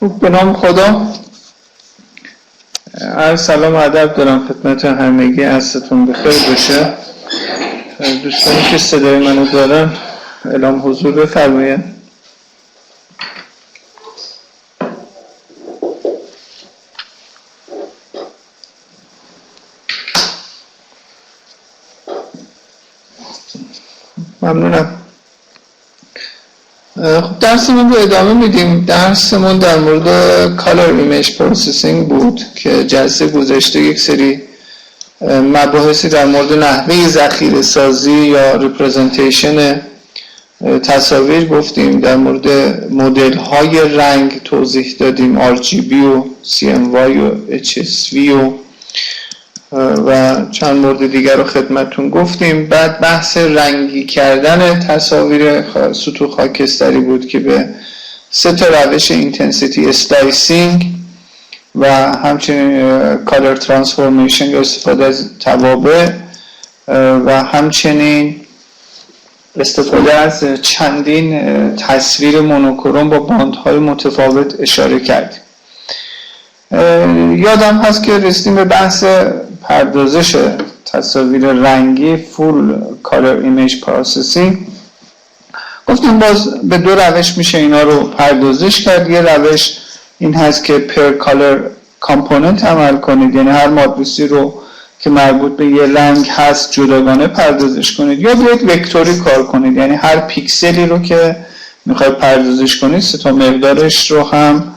به نام خدا. عرض سلام و ادب دارم خدمت همگی، عصرتون بخیر باشه. دوستانی که صدای منو دارن اعلام حضور بفرمایید. ممنونم. خب درسمون رو ادامه میدیم. درسمون در مورد Color Image Processing بود که جلسه گذشته یک سری مباحثی در مورد نحوه ذخیره سازی یا Representation تصاویر گفتیم، در مورد مدل های رنگ توضیح دادیم، RGB و CMY و HSV و چند مورد دیگر رو خدمتون گفتیم. بعد بحث رنگی کردن تصاویر سطوح خاکستری بود که به 3 روش اینتنسیتی اسلایسینگ و همچنین کالر ترانسفورمیشن یا استفاده از توابع و همچنین استفاده از چندین تصویر مونوکروم با باندهای متفاوت اشاره کردیم. یادم هست که رسیدیم به بحث پردازش تصاویر رنگی فول کالر ایمیج پروسسینگ. گفتیم باز به 2 روش میشه اینا رو پردازش کرد. یه روش این هست که پر کالر کامپوننت عمل کنید، یعنی هر ماتریسی رو که مربوط به یه رنگ هست جداگانه پردازش کنید، یا بیاید وکتوری کار کنید، یعنی هر پیکسلی رو که میخواید پردازش کنید 3 تا مقدارش رو هم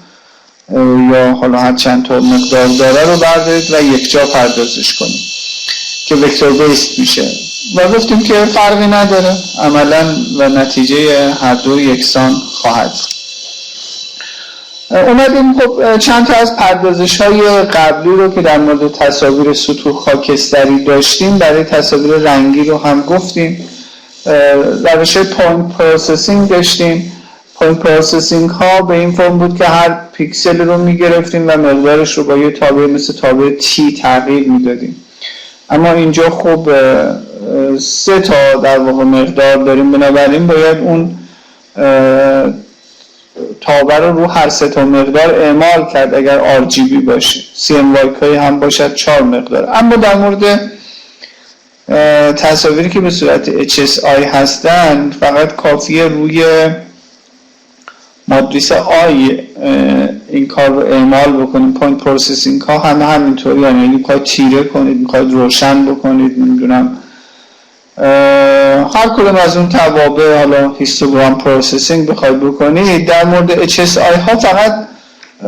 یا حالا هر چند تا مقدار داره رو بردارید و یک جا پردازش کنید که وکتور بیسد میشه. و گفتیم که فرقی نداره عملا و نتیجه هر دو یکسان خواهد. اومدیم خب چند تا از پردازش های قبلی رو که در مورد تصاویر سطوح خاکستری داشتیم برای تصاویر رنگی رو هم گفتیم. روش پوینت پروسسینگ داشتیم. پوینت پروسسینگ ها به این فرم بود که هر پیکسل رو میگرفتیم و مقدارش رو با یه تابع مثل تابع تی تغییر میدادیم. اما اینجا خب 3 تا در واقع مقدار داریم، بنابراین باید اون تابع رو هر 3 تا مقدار اعمال کرد اگر RGB باشه. CMYK هم باشد 4 مقدار. اما در مورد تصاویری که به صورت HSI هستند فقط کافیه روی ماتریس آی این کار رو اعمال بکنیم. پوینت پروسسینگ ها همه همینطوری، یعنی میخواید تیره کنید، میخواید روشن بکنید، نمیدونم هر کدوم از اون توابع، حالا هیستوگرام پروسسینگ بخواید بکنید. در مورد HSI ها فقط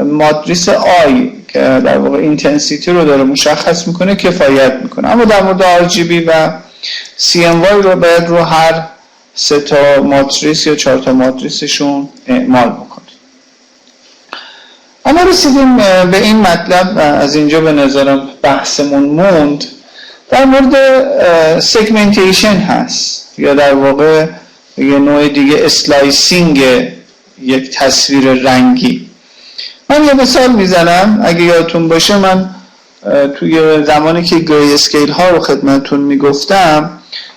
ماتریس آی که در واقع اینتنسیتی رو داره مشخص میکنه کفایت میکنه. اما در مورد RGB و CMY رو باید رو هر 3 تا ماتریس یا 4 تا ماتریسشون اعمال بکنیم. اما رسیدیم به این مطلب و از اینجا به نظرم بحثمون موند. در مورد سگمنتیشن هست یا در واقع یه نوع دیگه اسلایسینگ یک تصویر رنگی. من یه مثال میزنم. اگه یادتون باشه من توی زمانی که گری اسکیل ها رو خدمتتون میگفتم،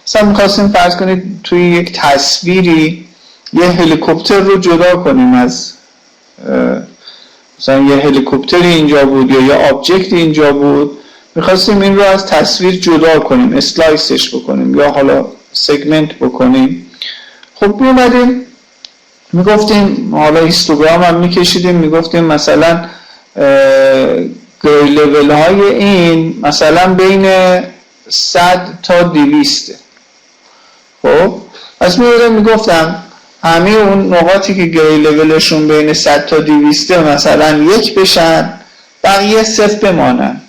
مثلا میخواستیم فرض کنید توی یک تصویری یه هلیکوپتر رو جدا کنیم از مثلا یه هلیکوپتری اینجا بود یا یه آبجکت اینجا بود، میخواستیم این رو از تصویر جدا کنیم، اسلایسش بکنیم یا حالا سگمنت بکنیم. خب میومدیم میگفتیم، حالا هیستوگرام هم میکشیدیم، میگفتیم مثلا گری لول های این مثلا بین 100 تا 200. خب پس میگفتم همه اون نقاطی که گری لولشون بین 100 تا 200 مثلا 1 بشن، بقیه 0 بمانن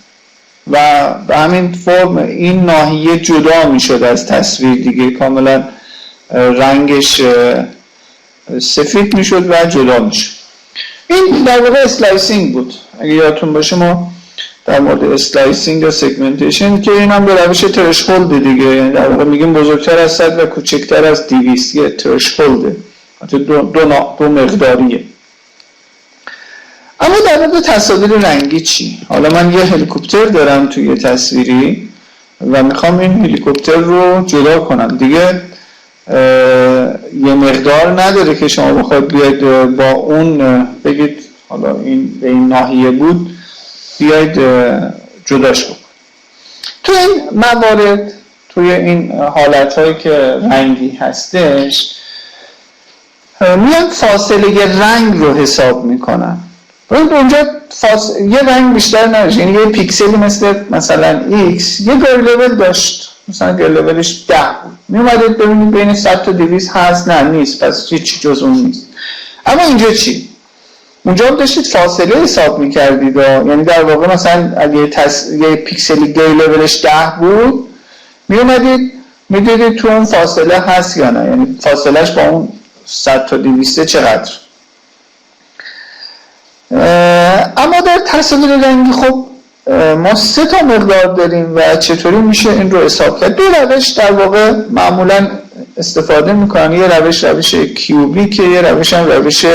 و به همین فرم این ناحیه جدا میشد از تصویر دیگه، کاملا رنگش سفید میشد و جدا میشد. این در واقع اسلایسینگ بود. اگه یادتون باشه ما در مورد اسلایسینگ یا سگمنتیشن که این هم به روش ترشهولد دیگه، یعنی در واقع میگیم بزرگتر از 100 و کوچکتر از 200 یه ترشهولده، دو مقداریه. اما در مورد تصاویر رنگی چی؟ حالا من یه هلیکوپتر دارم توی تصویری و میخوام این هلیکوپتر رو جدا کنم دیگه. یه مقدار نداره که شما بخواید بیاید با اون بگید حالا این به این ناحیه بود، بیاید جداش بکن. تو این موارد، توی این حالتهایی که رنگی هستش، میان فاصله رنگ رو حساب میکنن. اونجا یه رنگ بیشتر نداشت، یعنی یه پیکسلی مثلا X یه گری لول داشت، مثلا گری لولش 10 بود، میومدید ببینید بین 100 تا 200 هست، نه نیست، پس هیچ جز اون نیست. اما اینجا چی؟ اونجا هم داشتید فاصله حساب میکردید، یعنی در واقع مثلا اگه یه پیکسلی گری لولش 10 بود، میومدید میدیدید تو اون فاصله هست یا نه، یعنی فاصلهش با اون 100 تا 200 چقدر. اما در تصاویر رنگی خب ما 3 تا مقدار داریم و چطوری میشه این رو حساب کرد؟ 2 روش در واقع معمولا استفاده میکنن، یه روش کیوبیک، یه روش هم روش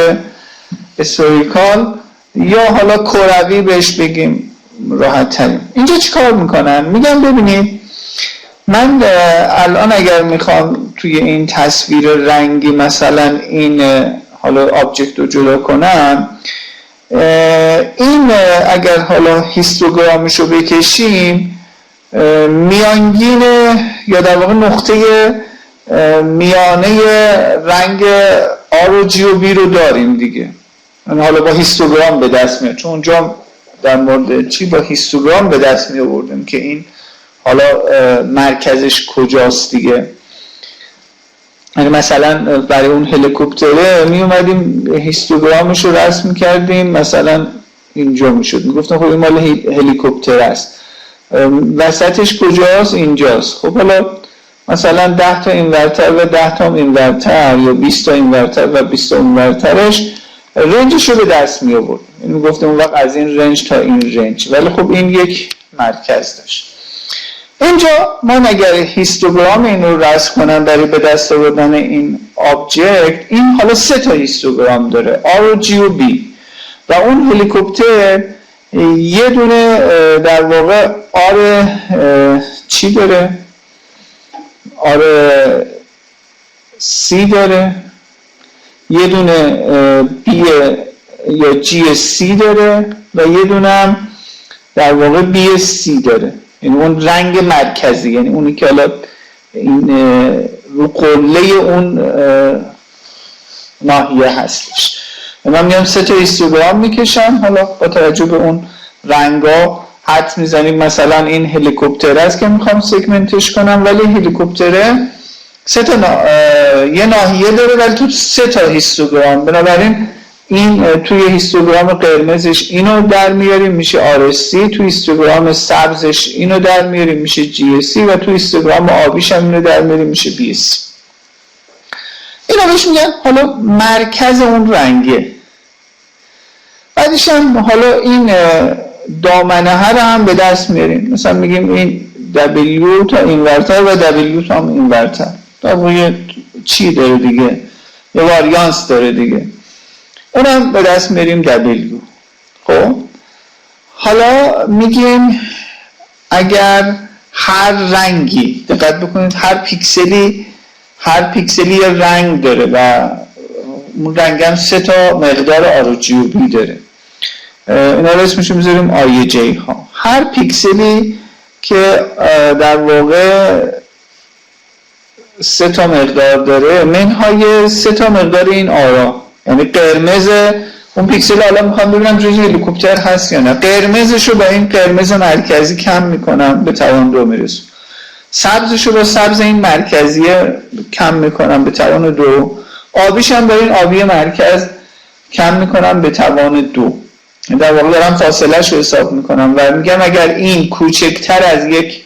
اسفریکال یا حالا کروی بهش بگیم راحت تریم. اینجا چی کار میکنن؟ میگم ببینید من الان اگر میخوام توی این تصویر رنگی مثلا این حالا آبجکت رو جدا کنم، این اگر حالا هیستوگرامش رو بکشیم، میانگین یا در واقع نقطه میانه رنگ R و G و B رو داریم دیگه. حالا با هیستوگرام به دست میاد، چون اونجا در مورد چی با هیستوگرام به دست می آوردیم که این حالا مرکزش کجاست دیگه. یعنی مثلا برای اون هلیکوپتره می اومدیم هیستوگرامش رو رسم کردیم، مثلا اینجا میشد، میگفتم خب این مال هلیکوپتر است، وسطش کجاست؟ اینجاست. خب حالا مثلا 10 تا اینورتر و 10 تا اینورتر یا 20 تا اینورتر و 20 تا اینورترش رنجش رو به دست می آورد، یعنی میگفتم اون وقت از این رنج تا این رنج، ولی خب این یک مرکز داشت. اینجا من اگر هیستوگرام این رو رسم کنم برای به دست آوردن این آبجکت، این حالا 3 تا هیستوگرام داره، R و G و B، و اون هلیکوپتر یه دونه در واقع R چی داره؟ R C داره، یه دونه B یا GC داره و یه دونه هم در واقع BSC داره، یعنی اون رنگ مرکزی، یعنی اونی که حالا این رو قله اون ناحیه هستش. من میام 3 تا هیستوگرام میکشم، حالا با توجه به اون رنگا حد میزنیم مثلا این هلیکوپتر است که میخوام سگمنتش کنم، ولی هلیکوپتره 3 تا یه ناحیه داره ولی تو 3 تا هیستوگرام، بنابراین این توی هیستوگرام قرمزش اینو در میاریم میشه RSC، توی هیستوگرام سبزش اینو در میاریم میشه GSC و توی هیستوگرام آبیش هم اینو در میاریم میشه BSC. اینا بهش میگن حالا مرکز اون رنگه. بعدش هم حالا این دامنه ها رو هم به دست میاریم، مثلا میگیم این W تا اینورتر و W تا هم اینورتر، در واقع چی داره دیگه، یه واریانس داره دیگه، اونم به دست میاریم W. خب حالا میگیم اگر هر رنگی، دقت بکنید هر پیکسلی یه رنگ داره و اون رنگ هم 3 تا مقدار R و G و B داره، اینا رو اسمشو میذاریم I J ها. هر پیکسلی که در واقع 3 تا مقدار داره منهای 3 تا مقدار این آرا، یعنی قرمز اون پیکسل حالا میخوام ببینم جای هلیکوپتر هست یا نه، قرمزش رو با این قرمز مرکزی کم میکنم به توان 2 میرسم، سبزش رو با سبز این مرکزی کم میکنم به توان 2، آبیش هم با این آبی مرکز کم میکنم به توان 2. در واقع دارم فاصلهش رو حساب میکنم و میگم اگر این کوچکتر از یک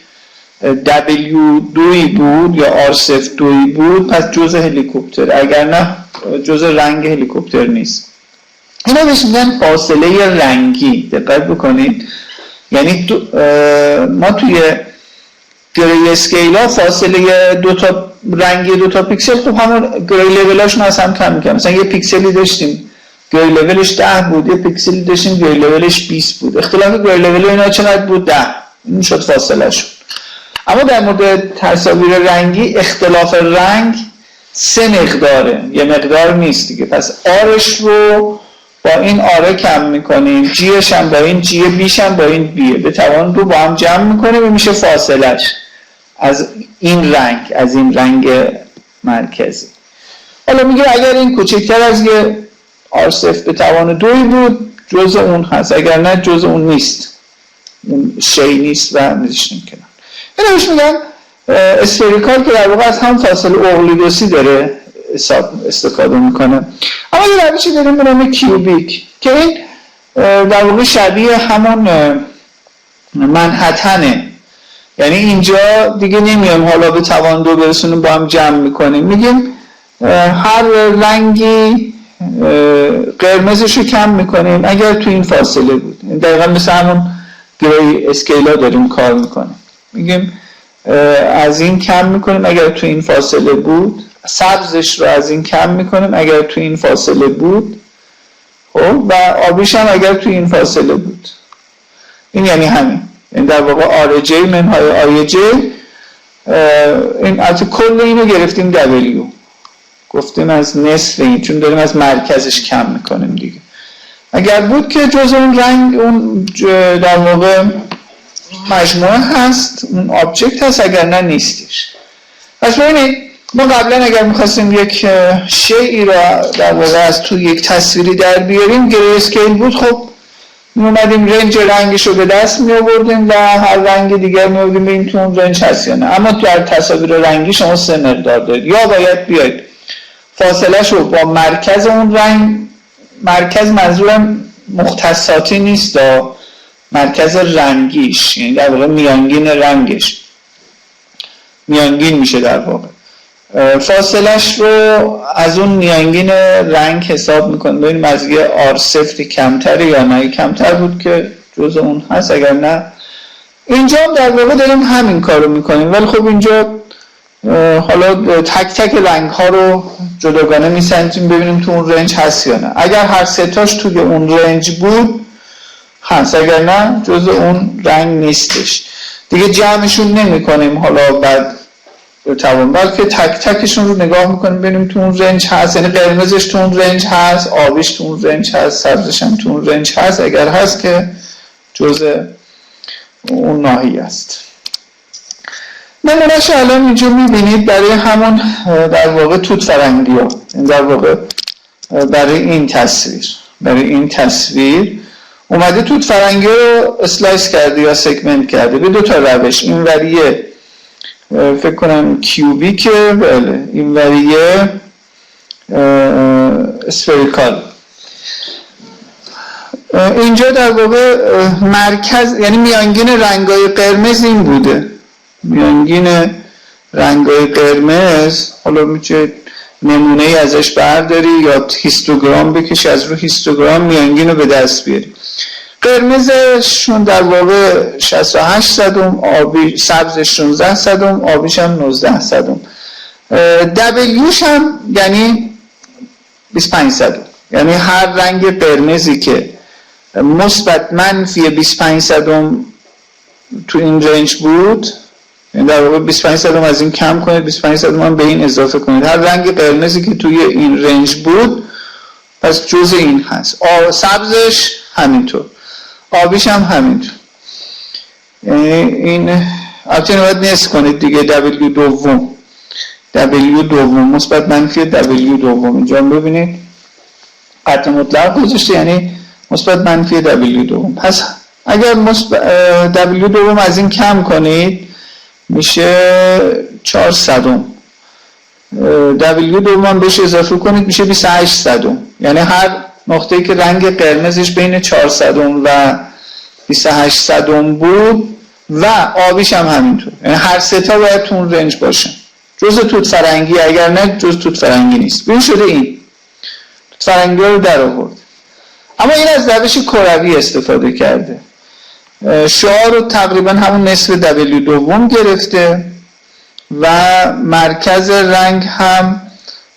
W2 بود یا R02 بود پس جزء هلیکوپتر، اگر نه جزء رنگ هلیکوپتر نیست. اینا بهش میگن فاصله رنگی. دقت بکنید، یعنی ما توی گری اسکیل ها فاصله 2 تا رنگی 2 تا پیکسل خب همون گری لولاشون از هم کم میکنم. مثلا یه پیکسلی داشتیم گری لولش 10 بود، یه پیکسلی داشتیم گری لولش 20 بود، اختلاف گری لول اینا چقدر بود؟ 10. این شد فاصله شون. اما در مورد تصاویر رنگی اختلاف رنگ 3 مقداره، یه مقدار نیست دیگه. پس آرش رو با این آره کم میکنیم، جیش هم با این جیه، بیش هم با این بیه، به توان دو با هم جمع میکنیم و میشه فاصلش از این رنگ، از این رنگ مرکزی. حالا میگه اگر این کوچکتر از یه R0 به توان 2 بود جزء اون هست، اگر نه جزء اون نیست، اون شی نیست و میذاشتیم کنار. این روش میگن اسفریکال که در واقع از هم فاصله اقلیدوسی داره استفاده میکنه. اما یه روشی داریم به نام کیوبیک که این در واقع شبیه همون منحتنه، یعنی اینجا دیگه نمیایم حالا به توان 2 برسونیم با هم جمع میکنیم، میگیم هر رنگی قرمزش رو کم میکنیم اگر تو این فاصله بود. دقیقا مثل همون گری اسکیلا داریم کار میکنیم، میگیم از این کم میکنیم اگر تو این فاصله بود، سبزش رو از این کم میکنیم اگر تو این فاصله بود، خب و آبیش هم اگر تو این فاصله بود. این یعنی همین، این در واقع آر جی منهای آی جی. این از کل اینو گرفتیم دبلیو، گفتیم از نصف این، چون داریم از مرکزش کم میکنیم دیگه. اگر بود که جزء اون رنگ، اون در واقع مجموعه هست، اون آبجکت هست، اگر نه نیستش. پس ببینید ما قبلا اگر میخواستیم یک شیئی را در واقع از تو یک تصویری در بیاریم، گری اسکیل بود، خب میومدیم رنج رنگش رو به دست میآوردیم و هر رنگ دیگر میآوردیم ببینیم تو اون رنج هست یا نه. اما در تصاویر رنگی شما 3 مقدار دارید، یا باید بیاید فاصله شو با مرکز اون رنگ، مرکز منظورم مختصاتی نیست، مرکز رنگیش، یعنی در واقع میانگین رنگش، میانگین میشه در واقع، فاصلش رو از اون میانگین رنگ حساب میکنه، ببینیم از یه R0 کمتره یا نه، کمتر بود که جزء اون هست، اگر نه. اینجا در واقع داریم همین کارو میکنیم، ولی خب اینجا حالا تک تک رنگ ها رو جداگانه میسنجیم ببینیم تو اون رنج هست یا نه. اگر هر سه تاش توی اون رنج بود هست، اگر نه جزء اون رنگ نیستش دیگه. جمعشون نمی کنیم حالا بعد توان، بلکه تک تکشون رو نگاه میکنیم ببینیم تو اون رنج هست، یعنی قرمزش تو اون رنج هست، آبیش تو اون رنج هست، سبزش هم تو اون رنج هست، اگر هست که جزء اون ناحیه است. نمونهش الان اینجا میبینید برای همون در واقع توت فرنگی ها، در واقع برای این تصویر اومده توت فرنگی رو اسلایس کرده یا سگمنت کرده به 2 تا روش. این وریه فکر کنم کیوبیکه، بله، این وریه اسفریکال. اینجا در واقع مرکز، یعنی میانگین رنگای قرمز این بوده، میانگین رنگای قرمز. حالا میشه نمونه ای ازش برداری یا هیستوگرام بکشی، از رو هیستوگرام میانگین رو به دست بیاری. قرمزشون در واقع 68 صدم، آبی سبزش 16 صدم، آبیش هم 19 صدم، دبلیوش هم یعنی 25 صدم، یعنی هر رنگ قرمزی که مثبت منفی 25 صدم تو این رنج بود، یعنی در واقع 25 صدم از این کم کنید، 25 صدم هم به این اضافه کنید، هر رنگ قرمزی که توی این رنج بود پس جزء این هست. سبزش همینطور، آبیش هم همینطور. یعنی این البته باید نصف کنید دیگه، دبلیو دوم مثبت منفی دبلیو دوم، اینجا ببینید قطع مطلق گذاشته، یعنی مثبت منفی دبلیو دوم. پس اگر دبلیو دوم از این کم کنید میشه 4 صدم، دبلیو دوم بهش اضافه کنید میشه 28 صدم، یعنی هر نقطه‌ای که رنگ قرمزش بین 4 صدم و 28 صدم بود و آبیش هم همینطور، یعنی هر سه تا باید تو اون رنج باشن، جزء توت فرنگی، اگر نه جزء توت فرنگی نیست. ببین شده این توت فرنگی رو در آورد. اما این از روش کروی استفاده کرده، شعاع رو تقریبا همون نصف دبلیو دوم گرفته و مرکز رنگ هم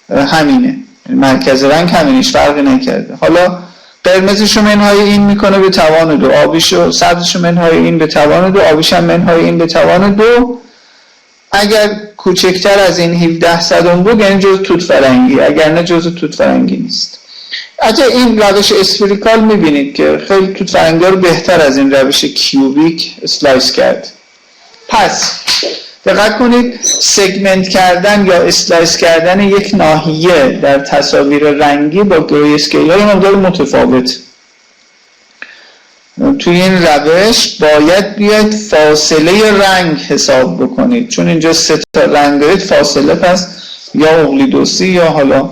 همینه، مرکز رنگ همینش فرقی نکرده. حالا قرمزش رو منهای این میکنه به توان 2، آبیش و سبزش رو منهای این به توان 2، آبیش هم منهای این به توان 2. اگر کوچکتر از این 17 صدم بود یعنی جزء توت فرنگی، اگر نه جزء توت فرنگی نیست. اگه این روش اسفریکال میبینید که خیلی تو ترنگار بهتر از این روش کیوبیک اسلایس کرد. پس دقت کنید سگمنت کردن یا اسلایس کردن یک ناحیه در تصاویر رنگی با گری اسکیل های مقدار متفاوت. توی این روش باید بیاید فاصله رنگ حساب بکنید، چون اینجا 3 تا رنگ دارید، فاصله پس یا اقلیدوسی یا حالا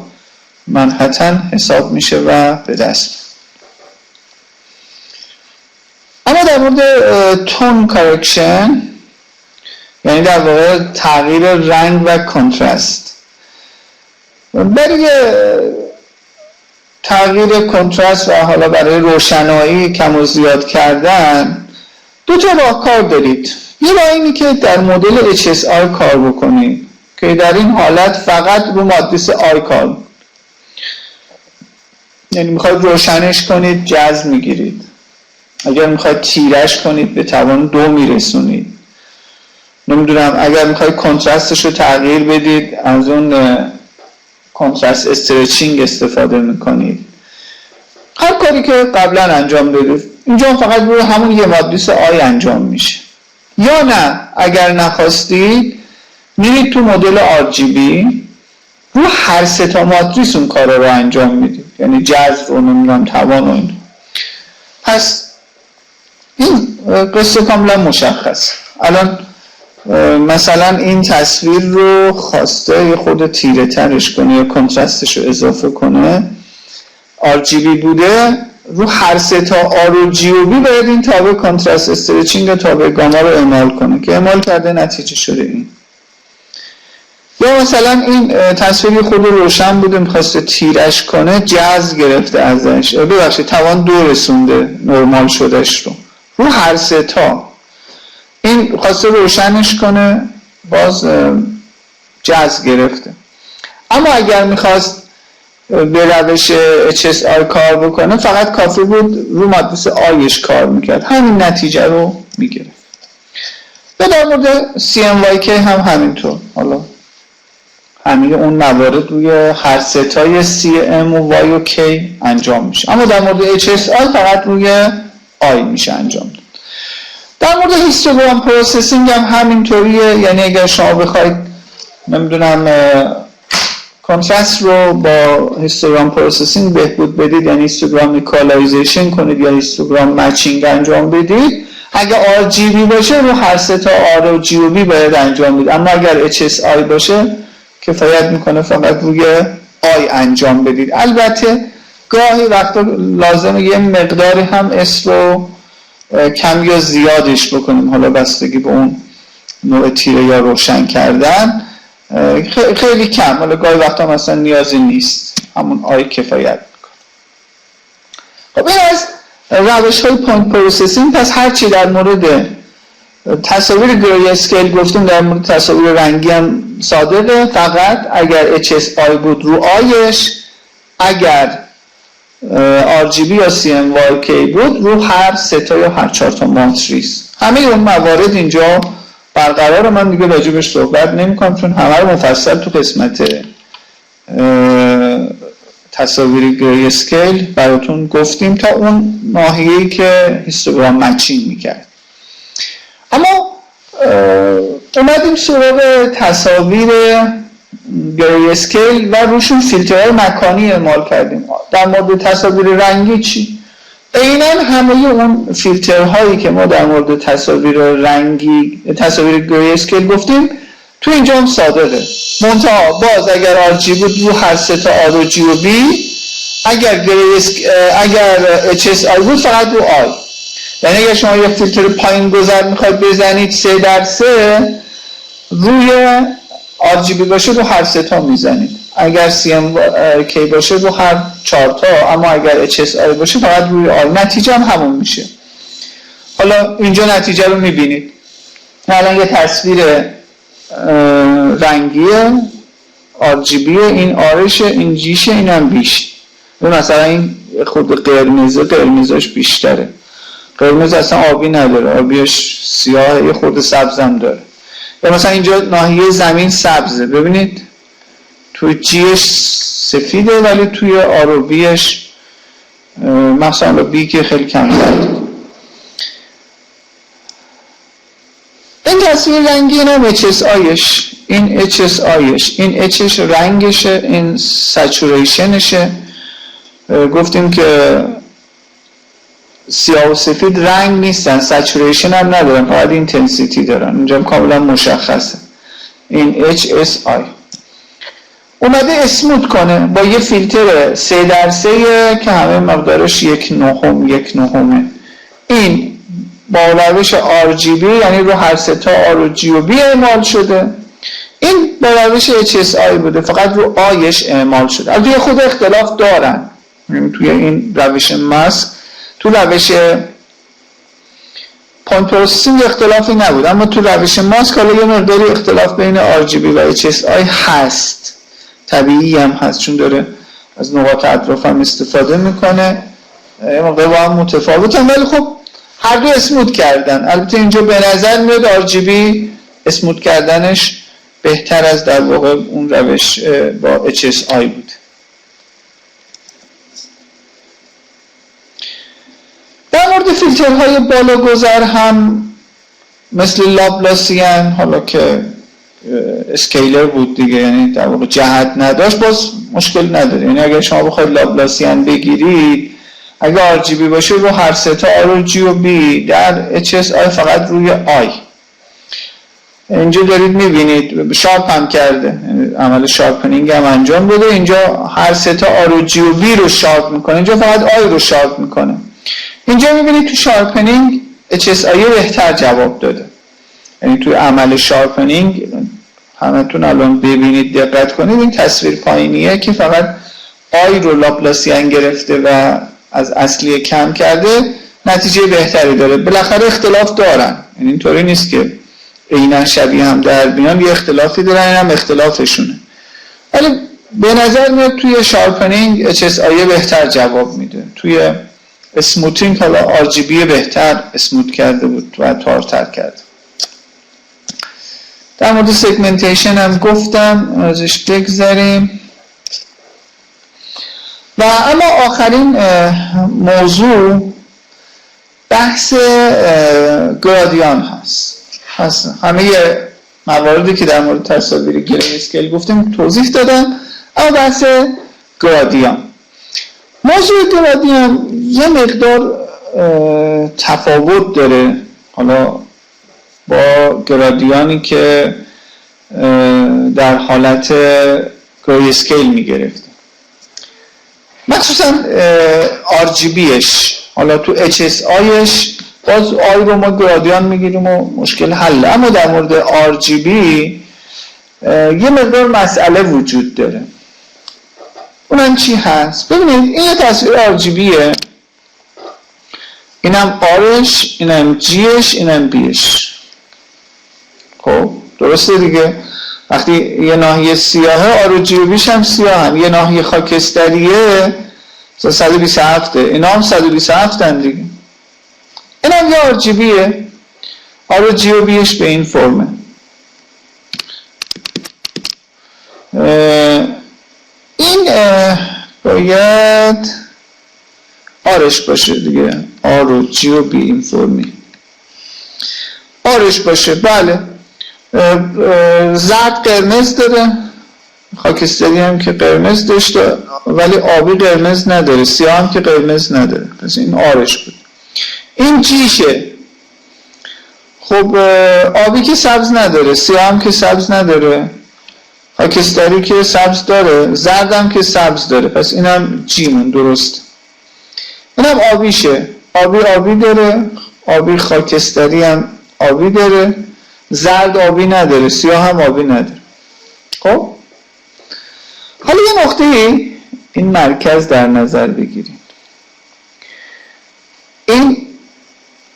منحتن حساب میشه و به دست. اما در مورد تون کارکشن، یعنی در واقع تغییر رنگ و کنترست، برای تغییر کنترست و حالا برای روشنایی کم و زیاد کردن 2 تا راهکار دارید. یه راه اینه که در مدل HSI کار بکنید که در این حالت فقط رو ماتریس آی کار، یعنی میخواید روشنش کنید جذر میگیرید، اگر میخواید تیرش کنید به توان 2 میرسونید، نمیدونم اگر میخواید کنترستش رو تغییر بدید از اون کنترست استرچینگ استفاده میکنید. هر کاری که قبلا انجام دادید اینجا فقط روی همون یه ماتریس آی انجام میشه. یا نه اگر نخواستید میرید تو مدل RGB، رو هر 3 تا ماتریس اون کار رو انجام میدید، یعنی جذر و نمیدونم توان و این. پس این قصه کاملا مشخص. الان مثلا این تصویر رو خواسته یه خود تیره ترش کنه یا کنترستش رو اضافه کنه، RGB بوده، رو هر 3 تا R و G و B باید این تابع کنترست استرچینگ و تابع گاما رو اعمال کنه که اعمال کرده نتیجه شده این. یا مثلا این تصویری خود روشن بوده میخواسته تیرش کنه، جذر گرفته ازش، ببخشید توان 2 رسونده نرمال شدهش رو هر 3 تا، این خواسته روشنش کنه باز جذر گرفته. اما اگر میخواست به روش HSI کار بکنه فقط کافی بود رو ماتریس آیش کار میکرد، همین نتیجه رو میگرفت. و در مورد CMYK هم همینطور، حالا همین اون موارد روی هر 3 تای CM و Y و K انجام میشه، اما در مورد HSI فقط روی آی میشه انجام داد. در مورد هیستوگرام پروسسینگ هم همینطوریه، یعنی اگر شما بخواید نمیدونم کنترست رو با هیستوگرام پروسسینگ بهبود بدید، یعنی هیستوگرام ایکوالایزیشن کنید یا هیستوگرام مچینگ انجام بدید، اگر RGB باشه رو هر 3 تا R و G و B باید انجام بدید، اما اگر HSI باشه کفایت میکنه فقط روی آی انجام بدید. البته گاهی وقتا لازمه یه مقداری هم S رو کم یا زیادش بکنیم، حالا بستگی به اون نوع تیره یا روشن کردن، خیلی کم، حالا گاهی وقتا مثلا نیازی نیست، همون آی کفایت میکنه. خب این از روش های پوینت پروسسینگ. پس هرچی در مورد تصاویر گری اسکیل گفتیم در مورد تصاویر رنگی هم صادقه، فقط اگر HSI بود رو آیش، اگر RGB یا CMYK بود رو هر 3 تا یا هر 4 تا ماتریس. همه اون موارد اینجا برقرار، من دیگه راجبش صحبت نمی‌کنم چون همه رو مفصل تو قسمت تصاویر گری اسکیل براتون گفتیم تا اون ناحیه‌ای که هیستوگرام مچینگ می‌کرد. اما اومدیم سراغ تصاویر گری اسکیل و روشون فیلترهای مکانی اعمال کردیم. در مورد تصاویر رنگی چی؟ عیناً همه اون فیلترهایی که ما در مورد تصاویر رنگی، تصاویر گری اسکیل گفتیم تو اینجا هم صادقه. منتها باز اگر RG بود رو هر 3 تا R و G و B، اگر HSI بود فقط رو I. یعنی اگر شما یک فیلتر پایین گذر میخواید بزنید 3x3 روی RGB باشه رو هر 3 تا میزنید، اگر CMYK باشه رو هر 4 تا، اما اگر HSI باشه فقط روی آی، نتیجه هم همون میشه. حالا اینجا نتیجه رو میبینید، الان یه تصویر رنگیه، RGB، این آرشه، این جیشه، این هم بیش. مثلا این خود قرمزش بیشتره، قرمز اصلا آبی نداره، آبیش سیاه، یه خود سبزم داره. یا مثلا اینجا ناحیه زمین سبزه، ببینید تو جیش سفیده ولی توی آر و بیش مثلا بی که خیلی کمتر. این تصویر رنگی اینم HSIش، این HSIش، این Hش رنگشه، این سچوریشنشه. گفتیم که سیاه و سفید رنگ نیستن، سچوریشن هم ندارن، فقط اینتنسیتی دارن، اینجا کاملا مشخصه. این HSI اومده اسموت کنه با یه فیلتر 3x3 که همه مقدارش 1/9. این با روش RGB یعنی رو هر سه تا R و G و B اعمال شده. این با روش HSI بوده، فقط رو آیش اعمال شده. البته خود اختلاف دارن، توی این روش ماسک، تو روش پوینت پروسسینگ اختلافی نبود، اما تو روش ماسک حالا یه مقداری اختلاف بین RGB و HSI هست، طبیعی هم هست چون داره از نقاط اطراف هم استفاده میکنه، موقع با هم متفاوتن ولی خب هر دو اسموت کردن. البته اینجا به نظر میاد RGB اسموت کردنش بهتر از در واقع اون روش با HSI بود. در مورد فیلترهای بالا گذر هم مثل لاپلاسیان، حالا که اسکیلر بود دیگه، یعنی در واقع جهت نداشت، باز مشکل نداره. یعنی اگر شما بخواید لاپلاسیان بگیرید، اگر RGB باشه رو هر سه تا R و G و B، در HSI فقط روی I. اینجا دارید میبینید شارپ هم کرده، عمل شارپنینگ هم انجام بده. اینجا هر سه تا R و G و B رو شارپ میکنه، اینجا فقط I رو شارپ میکنه. اینجا میبینید تو شارپنینگ HSI بهتر جواب داده، یعنی تو عمل شارپنینگ همتون الان ببینید دقت کنید، این تصویر پایینیه که فقط آی رو لاپلاسیان گرفته و از اصلی کم کرده، نتیجه بهتری داره. بالاخره اختلاف دارن، یعنی اینطوری نیست که عیناً شبیه هم در بیان، یه اختلافی دارن، این هم اختلافشونه، ولی به نظر میاد توی شارپنینگ HSI بهتر جواب میده. توی اسموتینگ حالا RGB بهتر اسموت کرده بود و تارتر کرده. در مورد سگمنتیشن هم گفتم، ازش بگذاریم. و اما آخرین موضوع بحث گرادیان هست. همه مواردی که در مورد تصاویر گری اسکیل گفتیم توضیح دادم، اما بحث گرادیان، موضوع گرادیان یه مقدار تفاوت داره حالا با گرادیانی که در حالت گری اسکیل میگرفت، مخصوصا RGBش. حالا تو HSIش باز آی رو ما گرادیان میگیریم و مشکل حل، اما در مورد RGB یه مقدار مسئله وجود داره. اونم چی هست؟ ببینید این یه تصویر RGBه، اینم Rش، اینم Gش، اینم Bش. خب درسته دیگه، وقتی یه ناحیه سیاهه، R و G و Bش هم سیاه هم، یه ناحیه خاکستریه 127، اینا هم 127 هم دیگه. این هم یه RGBه، R و G و Bش به این فرمه. این باید آرش باشه دیگه، آر و جی و بی این فرمی آرش باشه. بله زرد قرمز داره، خاکستری هم که قرمز داشته ولی آبی قرمز نداره، سیاه هم که قرمز نداره، پس این آرش بود. این جیشه. خب آبی که سبز نداره، سیاه هم که سبز نداره، خاکستری که سبز داره، زرد هم که سبز داره، پس اینم جیمون درست. اینم آبیشه، آبی داره، آبی خاکستری هم آبی داره، زرد آبی نداره، سیاه هم آبی نداره. خب حالا یه نقطه این مرکز در نظر بگیرید. این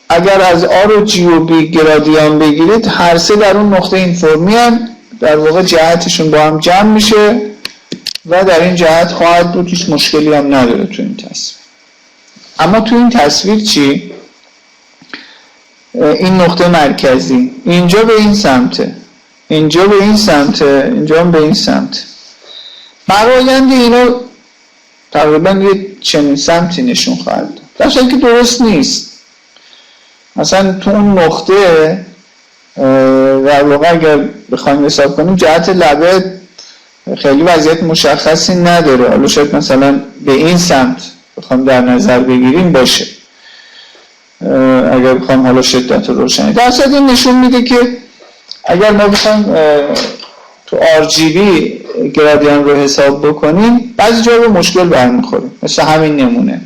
اگر از آر و جی و بی گرادیان بگیرید، هر سه در اون نقطه این فرمی هن، در واقع جهتشون با هم جمع میشه و در این جهت خواهد بود، هیچ مشکلی هم نداره تو این تصویر. اما تو این تصویر چی؟ این نقطه مرکزی اینجا به این سمته، اینجا به این سمته، اینجا هم به این سمت. فرآیند اینو تقریبا یه چنین سمتی نشون خواهد داد، در حالی که درست نیست. مثلا تو اون نقطه در واقع اگر بخوایم حساب کنیم جهت لبه خیلی وضعیت مشخصی نداره، حالا شاید مثلا به این سمت بخوایم در نظر بگیریم باشه اگر بخوایم حالا شدت روشنی. در اصل این نشون میده که اگر ما بخوایم تو RGB گرادیان رو حساب بکنیم بعضی جا رو مشکل برمیخوریم، مثل همین نمونه.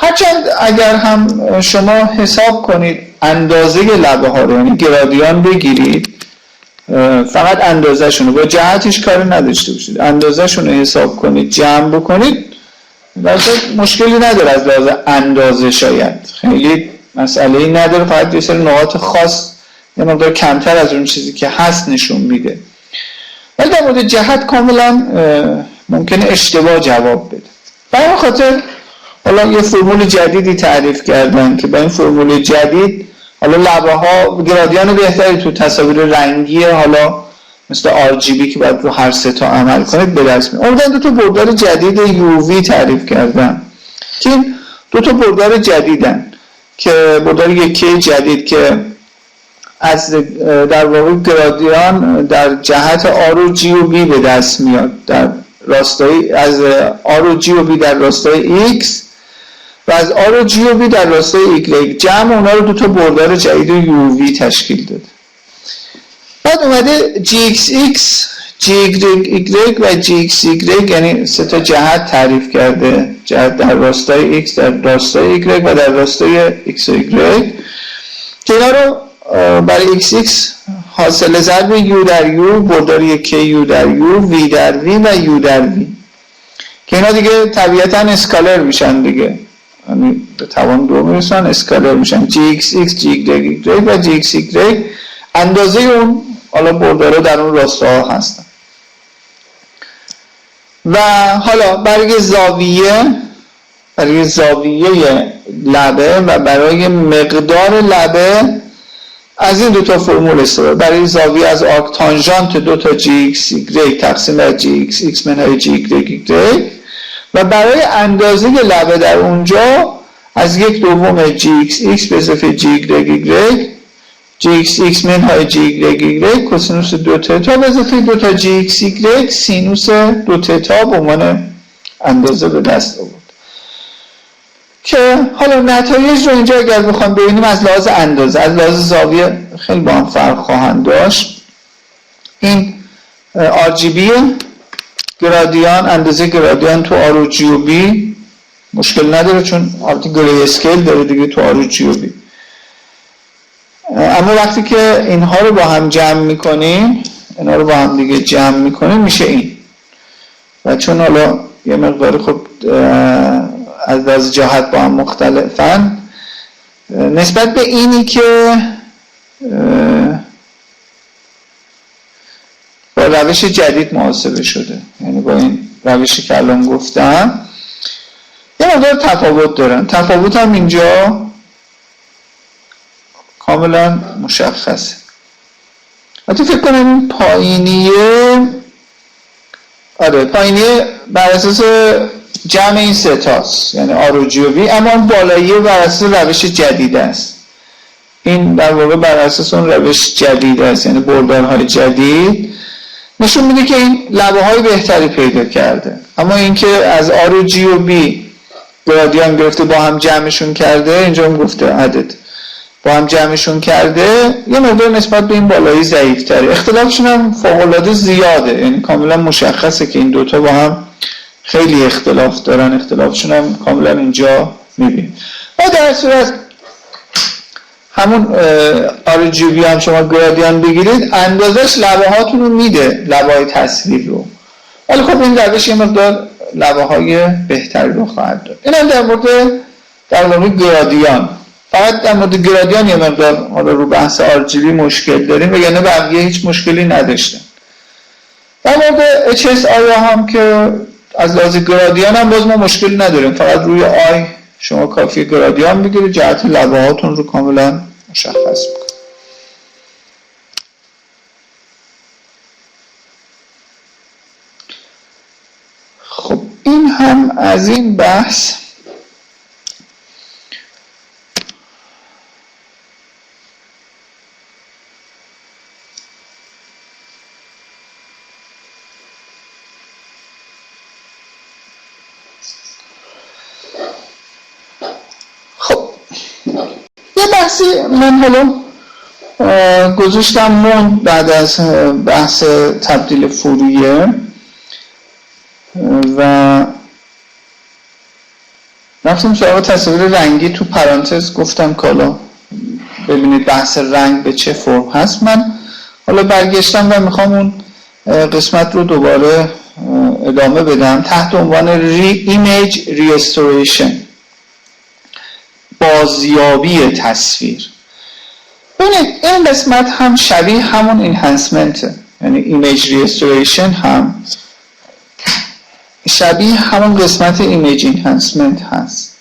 هرچند اگر هم شما حساب کنید اندازه لبه ها رو، یعنی گرادیان بگیرید فقط اندازه شونه، با جهتش کاری نداشته باشید، اندازه شونه حساب کنید جمع بکنید، مشکلی نداره از لحاظ اندازه، شاید خیلی مسئله‌ای نداره، فقط یه سری نقاط خاص یه مقدار کمتر از اون چیزی که هست نشون میده. ولی در مورد جهت کاملا ممکنه اشتباه جواب بده. برای خاطر حالا یه فرمول جدیدی تعریف کردن که با این فرمول جدید حالا لبه ها گرادیان بهتری تو تصاویر رنگی حالا مثل RGB که باید رو هر سه تا عمل کنید به دست میاد. اومدن دو تا بردار جدید UV تعریف کردن که این دو تا بردار جدیدن که بردار یکی جدید که از در واقع گرادیان در جهت R و G و B به دست میاد، در راستای از R و G و B در راستای X و از R و G و B در راستای Y، جمع اونا رو دو تا بردار جدید UV تشکیل داده. بعد اومده GXX، GYY و GXY یعنی سه تا جهت تعریف کرده، جهت در راستای X، در راستای Y و در راستای X و Y که اینا رو برای XX حاصل ضرب U در U، بردار یکی U در U، V در V و U در V که اینا دیگه طبیعتاً اسکالر میشن دیگه، یعنی به توان دو میرسن اسکالر میشن. GXX، GYY و GXY اندازه اون حالا بردارا در اون راستا هستن. و حالا برای زاویه لبه و برای مقدار لبه از این دو تا فرمول استفاده. برای زاویه از آرک تانژانت دو تا GXY تقسیم بر GXX منهای GYY و برای اندازه لبه در اونجا از 1/2 GXX به اضافه GYY GXX منهای GYY کوسینوس 2 تتا به اضافه 2 تا GXY سینوس 2 تتا به عنوان اندازه به دست آورد که حالا نتایج رو اینجا اگر بخوام ببینیم از لحاظ اندازه، از لحاظ زاویه خیلی با هم فرق خواهند داشت. این RGB گرادیان، اندازه گرادیان تو R و G و B مشکل نداره چون البته گری اسکیل داره دیگه تو R و G و B. اما وقتی که اینها رو با هم جمع میکنیم، اینا رو با هم دیگه جمع میکنیم میشه این. و چون حالا یه مقدار خب از لحاظ جهت با هم مختلفن نسبت به اینی که با روش جدید محاسبه شده، یعنی با این روشی که الان گفتم یه مقدار تفاوت دارن. تفاوت هم اینجا کاملا مشخصه. حتی فکر کنم این پایینیه بر اساس جمع این سه تاست، یعنی R و G و B، اما اون بالاییه بر اساس روش جدید است. این در واقع بر اساس اون روش جدید است، یعنی بردارهای جدید نشون میده که این لبه های بهتری پیدا کرده. اما اینکه از R و G و B گرادیان گرفته با هم جمعشون کرده، اینجا هم گفته عدد با هم جمعشون کرده، یه مقدار نسبت به این بالایی ضعیف‌تره. اختلافشون هم فوق‌العاده زیاده، یعنی کاملا مشخصه که این دوتا با هم خیلی اختلاف دارن، اختلافشون هم کاملا اینجا میبینید. و در صورت همون RGB هم شما گرادیان بگیرید اندازش لبه هاتون رو میده، لبه های تصویر رو، ولی خب این روش یه مقدار لبه های بهتری رو خواهد داد. این هم در مورد گرادیان. فقط در مورد گرادیان یه مقدار حالا رو بحث RGB مشکل داریم، وگرنه بقیه هیچ مشکلی نداشتن. در مورد HSI هم که از لحاظ گرادیان هم باز ما مشکلی نداریم، فقط روی آی شما کافی گرادیان بگیرید، جهت لبه هاتون رو کاملا مشخص میکنه. هم از این بحث. خب یه بحثی من حالا گذاشتم موند بعد از بحث تبدیل فوریه و رفتیم سراغ تصاویر رنگی. تو پرانتز گفتم که حالا ببینید بحث رنگ به چه فرم هست. من حالا برگشتم و میخوام اون قسمت رو دوباره ادامه بدم تحت عنوان Image Restoration، بازیابی تصویر. این قسمت هم شبیه همون اینهانسمنته، یعنی ایمیج ریستوریشن هم شبیه همون قسمت ایمیج اینهانسمنت هست،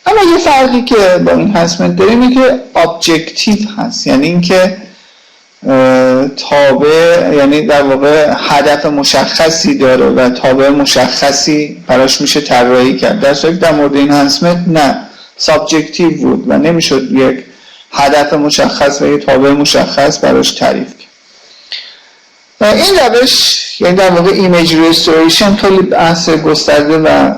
اما یه فرقی که با اینهانسمنت داریم اینه که ابجکتیو هست، یعنی اینکه تابع، یعنی در واقع هدف مشخصی داره و تابع مشخصی براش میشه طراحی کرد. در صورتی در مورد اینهانسمنت نه، سابجکتیو بود و نمیشد یک هدف مشخص و یک تابع مشخص براش تعریف کرد. این روش یعنی در واقع ایمیج ریستوریشن خیلی بحث گسترده و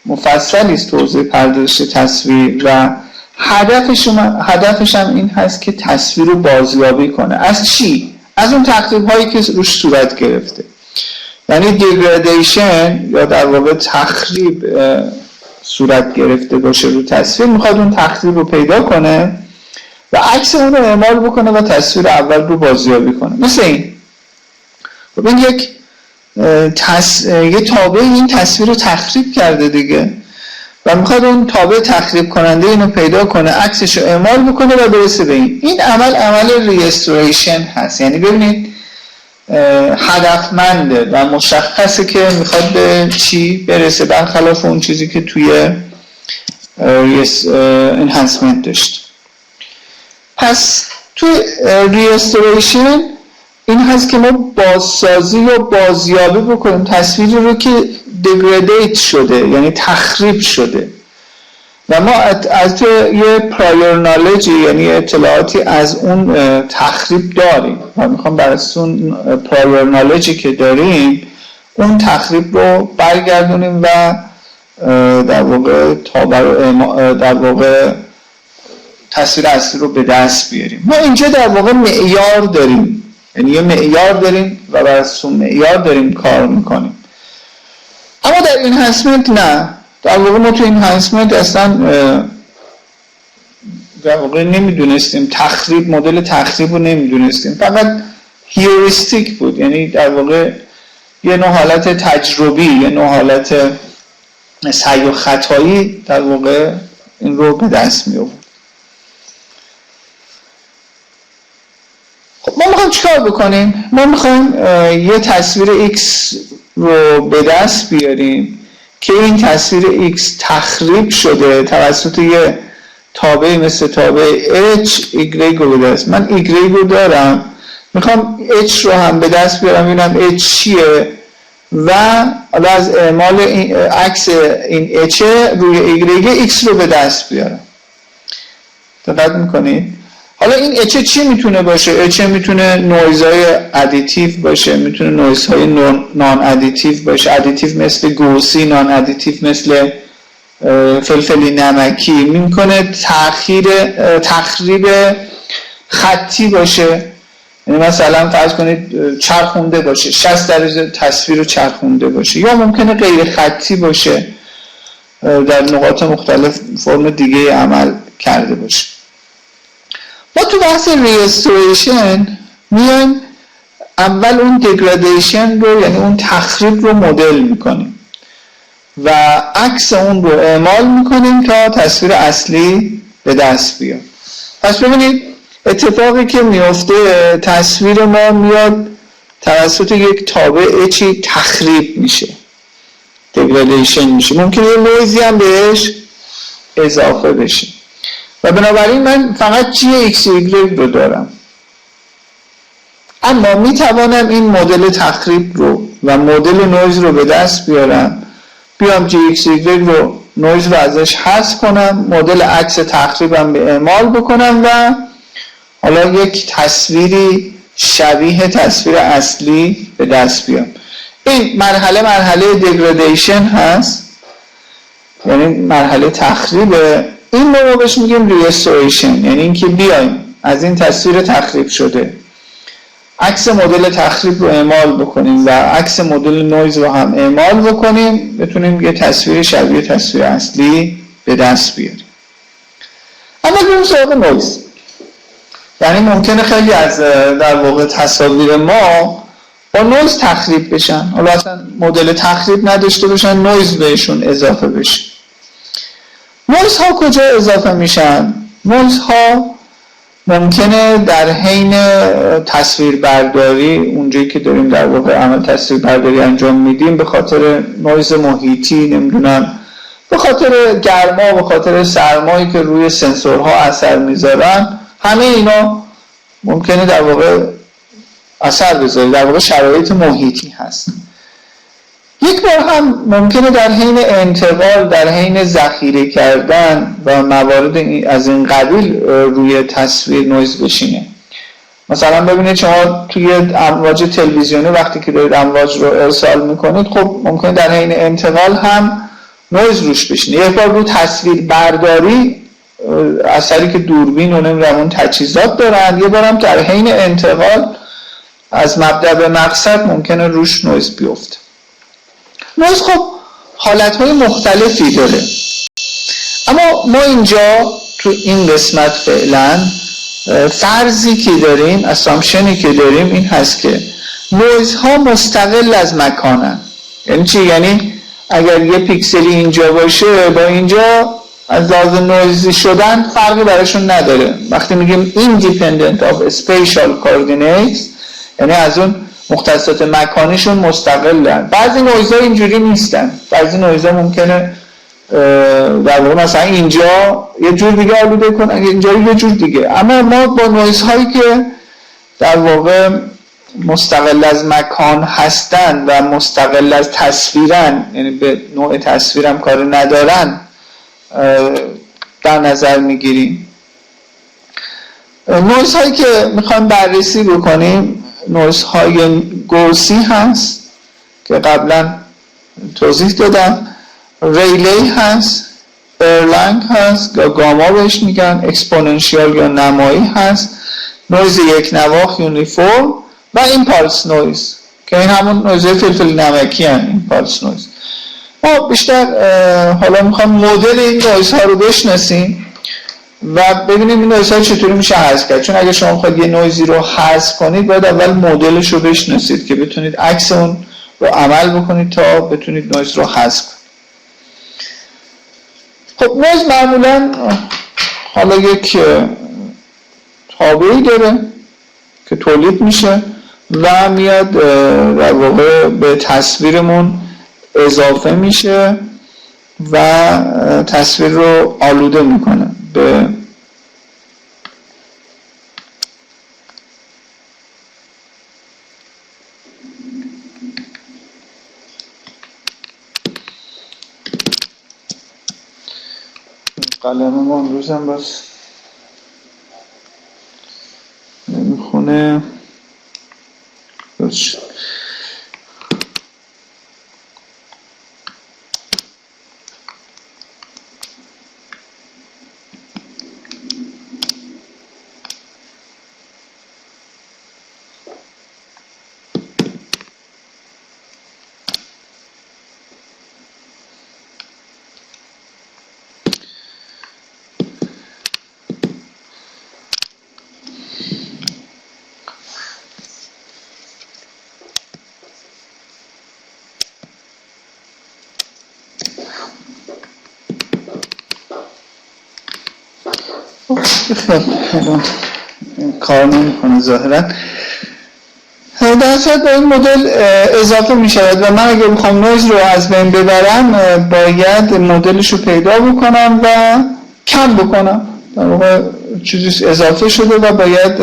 مفصلی است تو حوزه پردازش تصویر و هدفش هم این هست که تصویر رو بازیابی کنه. از چی؟ از اون تخریب هایی که روش صورت گرفته، یعنی دیگرادیشن یا در واقع تخریب صورت گرفته باشه رو تصویر، میخواد اون تخریب رو پیدا کنه و عکس اون رو اعمال بکنه و تصویر اول رو بازیابی کنه. مثل این ببین یه تابع این تصویر رو تخریب کرده دیگه و میخواد اون تابع تخریب کننده اینو پیدا کنه، عکسش رو اعمال بکنه و برسه به این عمل ریستوریشن هست. یعنی ببینید هدفمنده و مشخصه که میخواد به چی برسه، برخلاف اون چیزی که توی انهانسمنت داشت. پس توی ریستوریشن این هست که ما بازسازی یا بازیابی بکنیم تصویری رو که دیگرادیت شده، یعنی تخریب شده و ما از یه پرایر نالجی یعنی اطلاعاتی از اون تخریب داریم و میخوام بر اساس اون پرایر نالجی که داریم اون تخریب رو برگردونیم و در واقع تصویر اصلی رو به دست بیاریم. ما اینجا در واقع معیار داریم، یعنی یه معیار داریم و بر اساس اون معیار داریم کار میکنیم. اما در اینهانسمنت نه، در واقع ما تو اینهانسمنت اصلا در واقع نمیدونستیم مدل تخریب رو نمیدونستیم، فقط هیوریستیک بود، یعنی در واقع یه نوع حالت تجربی، یه نوع حالت سعی و خطایی در واقع این رو به دست می آورد. خب ما میخوایم چیکار بکنیم؟ ما میخوایم یه تصویر X رو به دست بیاریم که این تصویر X تخریب شده توسط یه تابعی مثل تابع H Y رو به دست. من Y رو دارم، میخوام H رو هم به دست بیارم ببینم H چیه و از اعمال عکس این H روی Y X رو به دست بیارم. دقت میکنید؟ حالا این H چی میتونه باشه؟ H میتونه نویزهای ادیتیو باشه، میتونه نویزهای نان ادیتیو باشه، ادیتیو مثل گوسی، نان ادیتیو مثل فلفلی نمکی، میکنه تخریب خطی باشه، یعنی مثلا فرض کنید چرخونده باشه، 60 درجه تصویر رو چرخونده باشه، یا ممکنه غیر خطی باشه، در نقاط مختلف فرم دیگه عمل کرده باشه. ما تو بحث ریستوریشن میایم اول اون دیگرادیشن رو، یعنی اون تخریب رو مدل میکنیم و عکس اون رو اعمال میکنیم تا تصویر اصلی به دست بیاد. پس ببینید اتفاقی که میفته، تصویر ما میاد توسط یک تابع چی تخریب میشه، دیگرادیشن میشه، ممکنه یه نویزی هم بهش اضافه بشه و بنابراین من فقط جی X Y رو دارم، اما میتوانم این مدل تخریب رو و مدل نویز رو به دست بیارم بیام جی ایکس ایگرگ رو نویز رو ازش حذف کنم، مدل عکس تخریبم به اعمال بکنم و حالا یک تصویری شبیه تصویر اصلی به دست بیام. این مرحله دگرادیشن هست، یعنی مرحله تخریبه. این رو بهش میگیم ریستوریشن، یعنی اینکه بیایم از این تصویر تخریب شده عکس مدل تخریب رو اعمال بکنیم و عکس مدل نویز رو هم اعمال بکنیم، بتونیم یه تصویر شبیه تصویر اصلی به دست بیاریم. اما بریم سراغ نویز. یعنی ممکنه خیلی از در واقع تصاویر ما با نویز تخریب بشن، حالا اصلا مدل تخریب نداشته باشن، نویز بهشون اضافه بشه. نویز ها کجا اضافه میشن؟ نویز ها ممکنه در حین تصویر برداری، اونجایی که داریم در واقع عمل تصویر برداری انجام میدیم، به خاطر نویز محیطی، نمیدونم به خاطر گرما، به خاطر سرمایی که روی سنسورها اثر میذارن، همه اینا ممکنه در واقع اثر بذاره، در واقع شرایط محیطی هست. یک بار هم ممکنه در حین انتقال، در حین ذخیره کردن و موارد از این قبیل روی تصویر نویز بشینه. مثلا ببینید شما توی امواج تلویزیونی وقتی که دارید امواج رو ارسال میکنید، خب ممکنه در حین انتقال هم نویز روش بشینه. یک بار رو تصویر برداری، اثری که دوربین و نمیدونم تجهیزات دارن، یه بار هم در حین انتقال از مبدأ به مقصد ممکنه روش نویز بیفته. نویز خب حالتهای مختلفی داره، اما ما اینجا تو این قسمت فعلا فرضی که داریم، اسامشنی که داریم این هست که نویزها مستقل از مکانن. یعنی چی؟ یعنی اگر یه پیکسلی اینجا باشه با اینجا از لحاظ نویزی شدن فرقی براشون نداره. وقتی میگیم independent of spatial coordinates یعنی از اون مختصات مکانیشون مستقلن. بعضی نویزها اینجوری نیستن، بعضی نویزها ممکنه در واقع مثلا اینجا یه جور دیگه آلوده کنن، اینجا یه جور دیگه. اما ما با نویزهایی که در واقع مستقل از مکان هستن و مستقل از تصویرن، یعنی به نوع تصویرم کار ندارن، در نظر میگیریم. نویزهایی که میخوایم بررسی بکنیم نویزهای گوسی هست که قبلا توضیح دادم، ریلی هست، ارلنگ هست یا گاما بهش میگن، اکسپوننشیال یا نمایی هست، نویز یک نواخت یونیفرم و ایمپالس نویز که این همون نویزهای فلفل نمکی هست. ایمپالس نویز ما بیشتر حالا میخوام مدل این نویزها رو بشناسیم و ببینیم این نویزها چطوری میشه حذف کرد. چون اگه شما میخواید یه نویزی رو حذف کنید باید اول مدلش رو بشناسید که بتونید عکس اون رو عمل بکنید تا بتونید نویز رو حذف کنید. خب نویز معمولا حالا یک تابعی داره که تولید میشه و میاد در واقع به تصویرمون اضافه میشه و تصویر رو آلوده میکنه به قلم ما امروز هم باز نمیخونه. کار نمی‌کنه ظاهراً. در صورت با این مدل اضافه می‌شود و من اگه بخوام نویز رو از بین ببرم باید مدلش رو پیدا بکنم و کم بکنم. در واقع چیزی اضافه شده و باید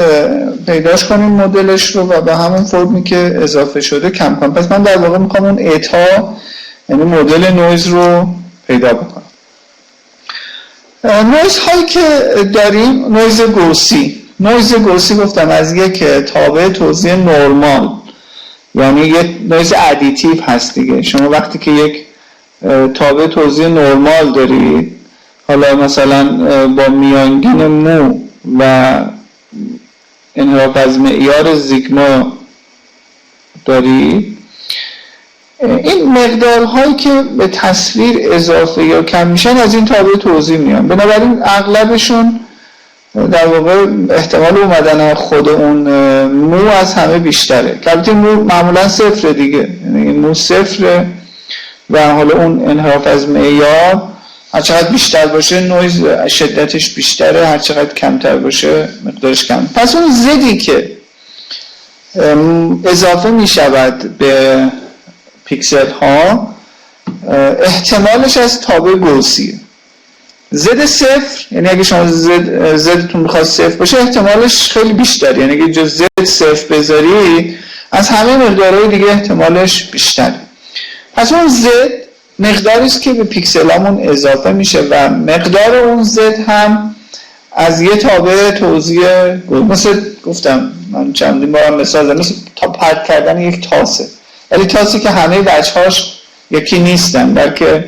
پیداش کنیم مدلش رو و به همون فرمی که اضافه شده کم کنم. پس من در واقع می‌خوام اون اتا یعنی مدل نویز رو پیدا بکنم. نویز هایی که داریم، نویز گوسی گفتم از یک تابع توزیع نرمال، یعنی یک نویز ادیتیو هست دیگه. شما وقتی که یک تابع توزیع نرمال دارید، حالا مثلا با میانگین مو و انحراف از معیار زیگما دارید، این مقدارهایی که به تصویر اضافه یا کم میشن از این تابع توزیع میان. بنابراین اغلبشون در واقع احتمال اومدن خود اون مو از همه بیشتره، که البته مو معمولا صفره دیگه، یعنی مو صفره و حالا اون انحراف از معیار هر چقدر بیشتر باشه نویز شدتش بیشتره، هر چقدر کمتر باشه مقدارش کم. پس اون زدی که اضافه میشود به پیکسل ها احتمالش از تابع گوسیه. زد صفر، یعنی اگه شما زدتون میخواد صفر باشه احتمالش خیلی بیشتر، یعنی اگه جز زد صفر بذاری از همه مقدارهای دیگه احتمالش بیشتره. پس اون زد مقداری است که به پیکسلامون اضافه میشه و مقدار اون زد هم از یه تابع توزیع، مثل گفتم من چندین بار مثال زدم، مثل پرت کردن یک تاسه، ولی تاسی که همه وجهاش یکی نیستن، بلکه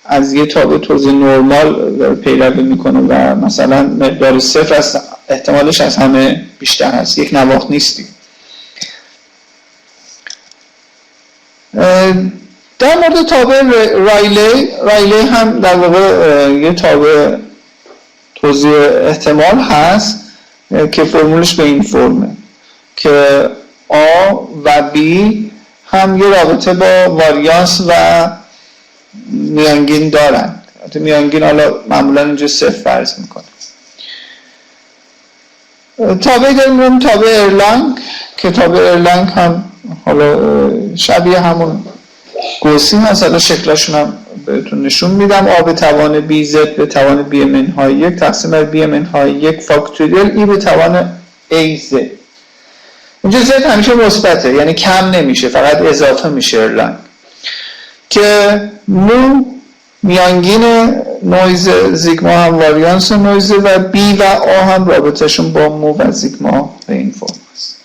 از یه تابع توزیع نرمال پیروی میکنه و مثلا مقدار صفر است، احتمالش از همه بیشتر هست، یک نواخت نیستی. در مورد تابع رایلی هم در واقع یه تابع توزیع احتمال هست که فرمولش به این فرمه که A و B هم یه رابطه با واریانس و میانگین دارن. میانگین حالا معمولا اینجا صفر فرض میکنه. تابع داریم تابع ایرلنگ که تابع ایرلنگ هم حالا شبیه همون گوسی هست، حالا شکلشون هم بهتون نشون میدم. A به توان B Z به توان B منهای 1 تقسیم بر B منهای 1 فاکتوریال E به توان A Z. اینجا Z همیشه مثبته، یعنی کم نمیشه، فقط اضافه میشه ایرلنگ، که مو میانگین نویز زیگما هم واریانس نویز و B و A هم رابطهشون با مو و زیگما به این فرم است.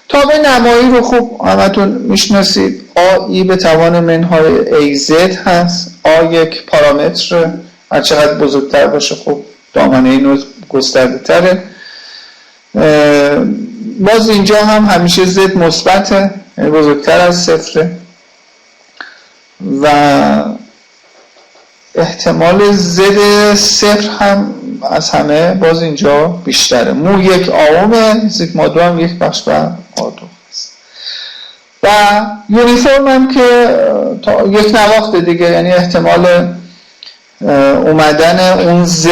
تابع نمایی رو خوب همتون میشناسید. A به توان منهای AZ هست. A یک پارامتر، هر چقدر بزرگتر باشه خب دامنه این گسترده تره. باز اینجا هم همیشه Z مثبته، یعنی بزرگتر از صفره و احتمال Z صفر هم از همه باز اینجا بیشتره. مو یک آومه، زیگما دو هم یک بخش بر A2 هست و یونیفرم هم که یک نواخت دیگه، یعنی احتمال اومدن اون Z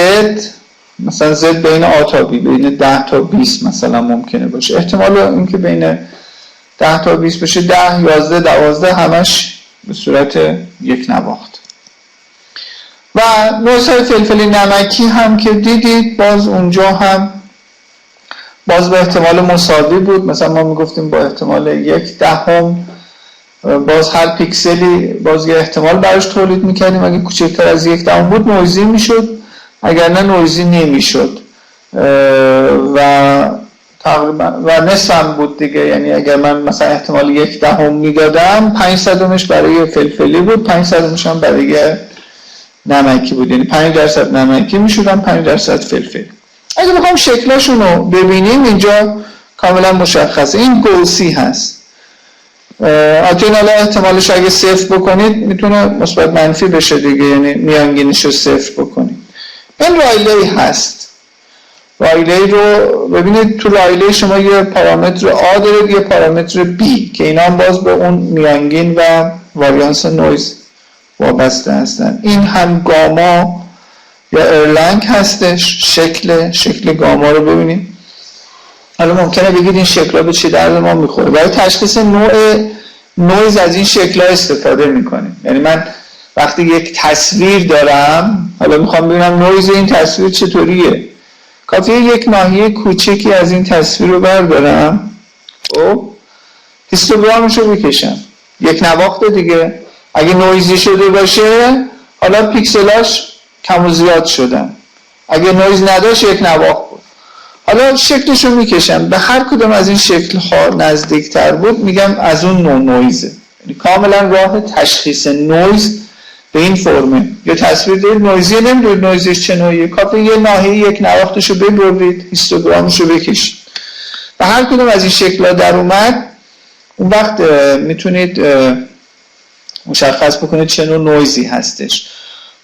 مثلا Z بین A تا B بین 10 تا 20 مثلا ممکنه باشه. احتمال اینکه بین 10 تا 20 باشه 10 11 12 همش به صورت یک نواخت. و نوع‌های فلفلی نمکی هم که دیدید باز اونجا هم باز به احتمال مساوی بود. مثلا ما میگفتیم با احتمال 1/10 باز هر پیکسلی باز یه احتمال براش تولید میکردیم. اگه کوچکتر از 1/10 بود نویزی میشد، اگر نه نویزی نمیشد و تقریبا و نصف هم بود دیگه. یعنی اگر من مثلا احتمال 1/10 میدادم 5/100 برای فلفلی بود، 5/100 هم برای نمکی بود، یعنی 5% نمکی میشدن 5% فلفل. اگه بخوام شکلاشون رو ببینیم اینجا کاملا مشخصه، این گوسی هست. حتی حالا احتمالش اگه صفر بکنید میتونه مثبت منفی بشه دیگه، یعنی میانگینش رو صفر بکنید. این رایلی هست. رایلی رو ببینید، تو رایلی شما یه پارامتر A دارید یه پارامتر B که اینا هم باز به اون میانگین و واریانس نویز وابسته هستن. این هم گاما یا ایرلنگ هستش. شکل گاما رو ببینیم. حالا ممکنه بگید این شکل‌ها به چی درد ما میخوره. برای تشخیص نوع نویز از این شکل‌ها استفاده میکنیم. یعنی من وقتی یک تصویر دارم، حالا میخوام ببینم نویز این تصویر چطوریه، کافیه یک ناحیه کوچکی از این تصویر رو بردارم، هیستوگرامش رو بکشم. یک نواخت دیگه. اگه نویزی شده باشه حالا پیکسلاش کم و زیاد شدن، اگه نویز نداشت یک نواخت بود. حالا شکلشو میکشم، به هر کدوم از این شکل‌ها نزدیکتر بود میگم از اون نوع نویزه. یعنی کاملا راه تشخیص نویز به این فرمه. یا تصویر دارید نویزی، نمیدونید نویزش چه نوعیه، کافی یه ناحیه یک نواختشو ببرید، هیستوگرامشو بکشید. و هر کدوم از این شکل‌ها در اومد، اون وقت میتونید مشخص بکنید چه نوع نویزی هستش.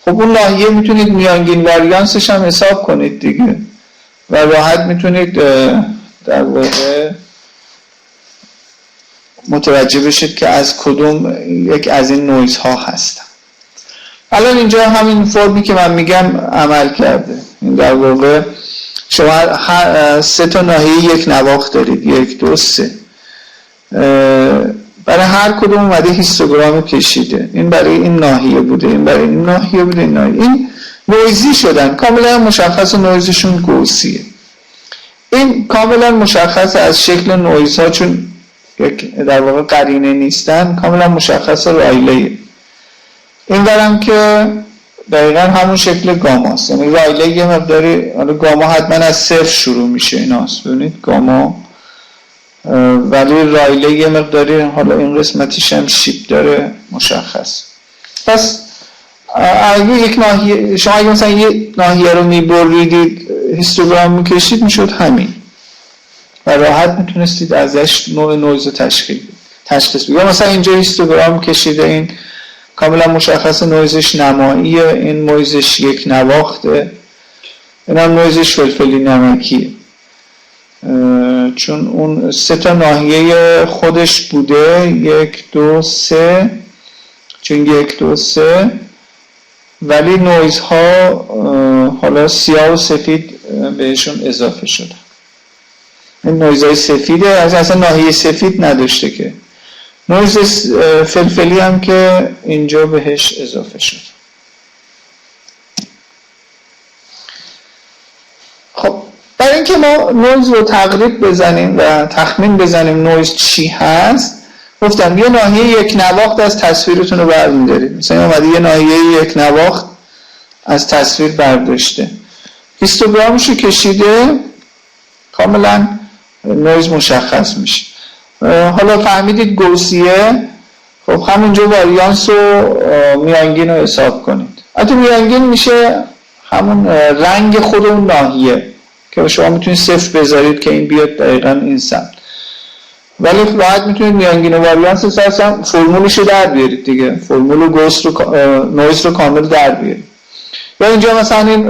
خب اون ناحیه میتونید میانگین واریانسش هم حساب کنید دیگه و راحت میتونید در واقع متوجه بشید که از کدوم یک از این نویزها هستن. الان اینجا همین فرمی که من میگم عمل کرده. این در واقع شما 3 تا ناحیه یک نواخت دارید، 1 2 3. برای هر کدوم اومده هیستوگرام کشیده. این برای این ناحیه بوده، این برای این ناحیه بوده، این ناحیه. این نویزی شدن، کاملا مشخص نویزشون گوسیه. این کاملا مشخص از شکل نویزها، چون یک در واقع قرینه نیستن، کاملا مشخص رایلیه. این برم که دقیقا همون شکل گاماست. یعنی رایلی یه مقداری، گاما حتما از 0 شروع میشه ایناست، ببینید گاما، ولی رایلی یه مقداری حالا این قسمتیش هم شیب داره مشخص. پس اگه یک ناحیه، شما اگه مثلا یه ناحیه رو میبریدید هیستوگرام میکشید میشد همین و راحت میتونستید ازش نوع نویز رو تشخیص بدید. مثلا اینجا هیستوگرام کشیده، این کاملا مشخص نویزش نماییه، این نویزش یک نواخته، این هم نویزش فلفلی نمکیه، چون اون 3 تا ناحیه خودش بوده، 1 2 3، چون 1 2 3، ولی نویزها حالا سیاه و سفید بهشون اضافه شده. این نویزهای سفیده، اصلا ناحیه سفید نداشته که. نویز فلفلی هم که اینجا بهش اضافه شد. خب برای اینکه ما نویز رو تقریب بزنیم و تخمین بزنیم نویز چی هست، گفتم یه ناحیه یک نواخت از تصویرتون رو برمی‌دارید. مثلا اومده یه ناحیه یک نواخت از تصویر برداشته، هیستوگرامش رو کشیده، کاملا نویز مشخص میشه. حالا فهمیدید گوسیه، خب همونجا واریانس و میانگین رو حساب کنید. حتی میانگین میشه همون رنگ خود اون ناحیه که شما میتونید 0 بذارید که این بیاد دقیقاً این سمت، ولی راحت میتونید میانگین و واریانس اصلا فرمولش رو در بیارید دیگه، فرمول گوس رو نویز رو کامل در بیارید. یا اینجا مثلا این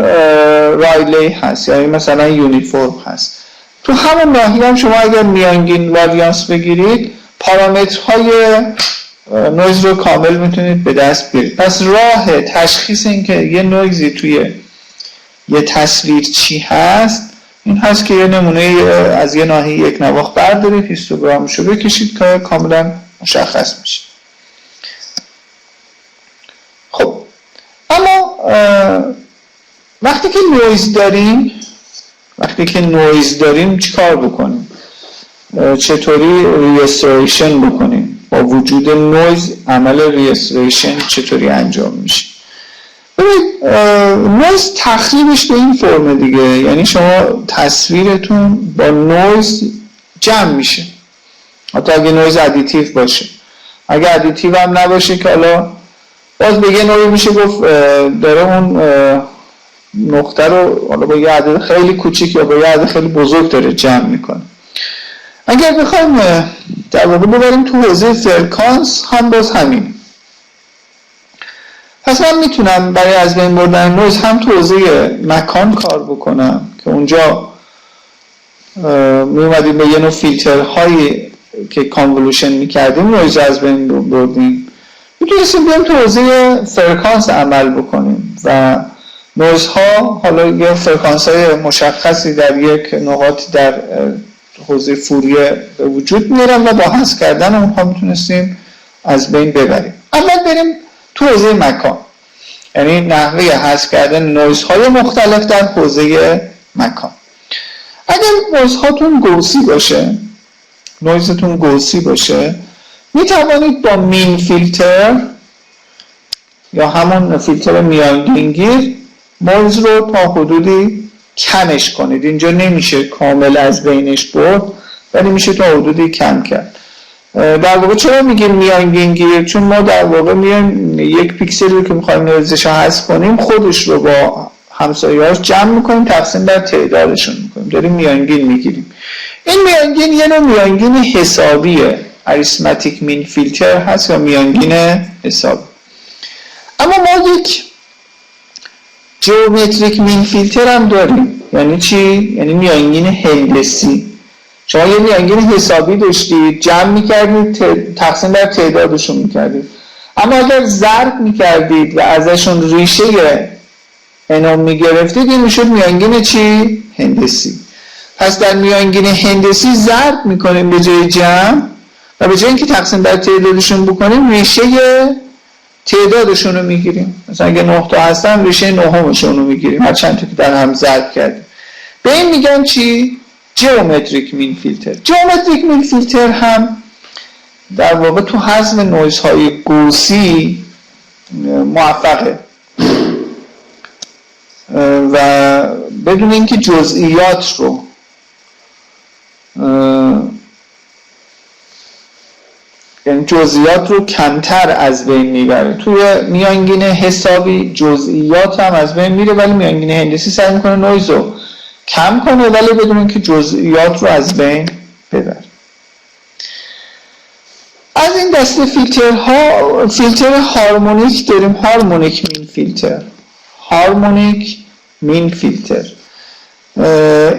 رایلی هست یا این مثلا یونیفرم هست. تو همون ناحیه هم شما اگر میانگین واریانس بگیرید، پارامترهای نویز رو کامل میتونید به دست بیارید. پس راه تشخیص این که یه نویزی توی یه تصویر چی هست این هست که یه نمونه از یه ناحیه یک نواخت بردارید، هیستوگرامش رو بکشید که کاملا مشخص میشه. خب اما وقتی که نویز داریم چی کار بکنیم؟ چطوری ریستوریشن بکنیم؟ با وجود نویز عمل ریستوریشن چطوری انجام میشه؟ ببینید نویز تخریبش به این فرمه دیگه، یعنی شما تصویرتون با نویز جمع میشه، حتی اگه نویز ادیتیو باشه. اگه ادیتیو هم نباشه که حالا باز به یه نوعی میشه گفت داره اون نقطه رو حالا با یه عدد خیلی کوچیک یا با یه عدد خیلی بزرگ داره جمع میکنه. اگر بخوایم در واقع ببریم تو حوزه فرکانس هم باز همین. پس من میتونم برای از بین بردن نویز هم تو حوزه مکان کار بکنم که اونجا میومدیم به یه نوع فیلترهایی که کانولوشن میکردیم نویز از بین بردیم. میتونستیم بریم تو حوزه فرکانس عمل بکنیم و نویزها حالا یه فرکانس های مشخصی در یک نقاطی در حوزه فوریه به وجود میارن و با حذف کردن اونها میتونستیم از بین ببریم. اول بریم تو حوزه مکان، یعنی نحوه حذف کردن نویزهای مختلف در حوزه مکان. اگر نویزتون گوسی باشه می توانید با مین فیلتر یا همون فیلتر میانگینگیر نویز رو تا حدودی کمش کنید. اینجا نمیشه کامل از بینش برد ولی میشه تا حدودی کم کرد. در واقع چرا میگیم میانگینگیر؟ چون ما در واقع میایم یک پیکسل رو که میخوایم نویزش رو حذف کنیم خودش رو با همسایه‌هاش جمع میکنیم، تقسیم بر تعدادشون میکنیم، داریم میانگین میگیریم. این میانگین یه نوع میانگین حسابیه، اریثمتیک مین فیلتر هست یا میانگین حسابی. اما ما یک جیومتریک مین فیلتر هم داریم. یعنی چی؟ یعنی میانگین هندسی. شما یه میانگین حسابی داشتید، جمع میکردید، تقسیم بر تعدادشون میکردید. اما اگر ضرب میکردید و ازشون ریشه انوم میگرفتید، این میشد میانگین چی؟ هندسی. پس در میانگین هندسی ضرب میکنیم به جای جمع و به جای اینکه تقسیم بر تعدادشون بکنیم ریشه تعدادشون رو میگیریم. مثلا اگه 9 تا هستن ریشه 9 رو میگیریم، هر چند تا که در هم ضرب کردیم. به این میگن چی؟ جیومتریک مین فیلتر. جیومتریک مین فیلتر هم در واقع تو حذف نویزهای گوسی موفقه و بدون اینکه جزئیات رو یعنی جزئیات رو کمتر از بین میبره. توی میانگین حسابی جزئیات هم از بین میره ولی میانگین هندسی سعی میکنه نویز رو کم کنه ولی بدون اینکه جزئیات رو از بین ببره. از این دسته فیلترها فیلتر هارمونیک داریم، هارمونیک مین فیلتر. هارمونیک مین فیلتر،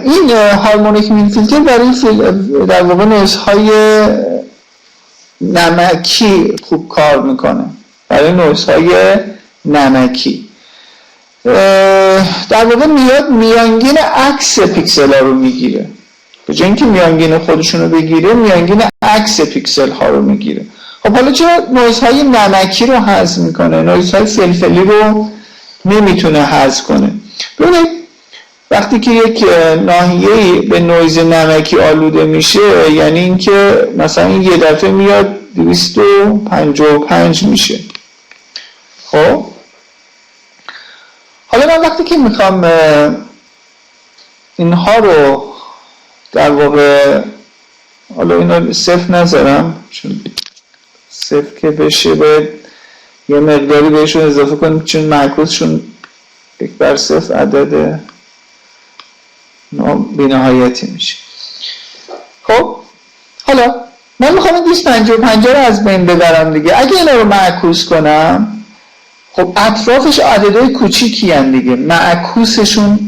این هارمونیک مین فیلتر برای در واقع نویزهای نمکی خوب کار میکنه، برای نویزهای نمکی. در واقع میاد میانگین عکس پیکسل ها رو میگیره، به جای اینکه میانگین خودشون رو بگیره میانگین عکس پیکسل ها رو میگیره. خب حالا چرا نویزهای نمکی رو حذف میکنه، نویزهای فلفلی رو نمیتونه حذف کنه؟ ببینید وقتی که یک ناحیه‌ای به نویز نمکی آلوده میشه، یعنی اینکه مثلا این یه دفعه میاد 255 میشه. خب حالا من وقتی که میخوام اینها رو در واقع، حالا اینا صفر نذارم چون صفر که بشه باید یه مقداری بهشون اضافه کنیم چون معکوسشون 1/0 عدد بی‌نهایتی میشه. خب حالا من میخوام این 255 رو از بین ببرم دیگه. اگه اینا رو معکوس کنم، خب اطرافش عددهای کوچیکی هستن دیگه، معکوسشون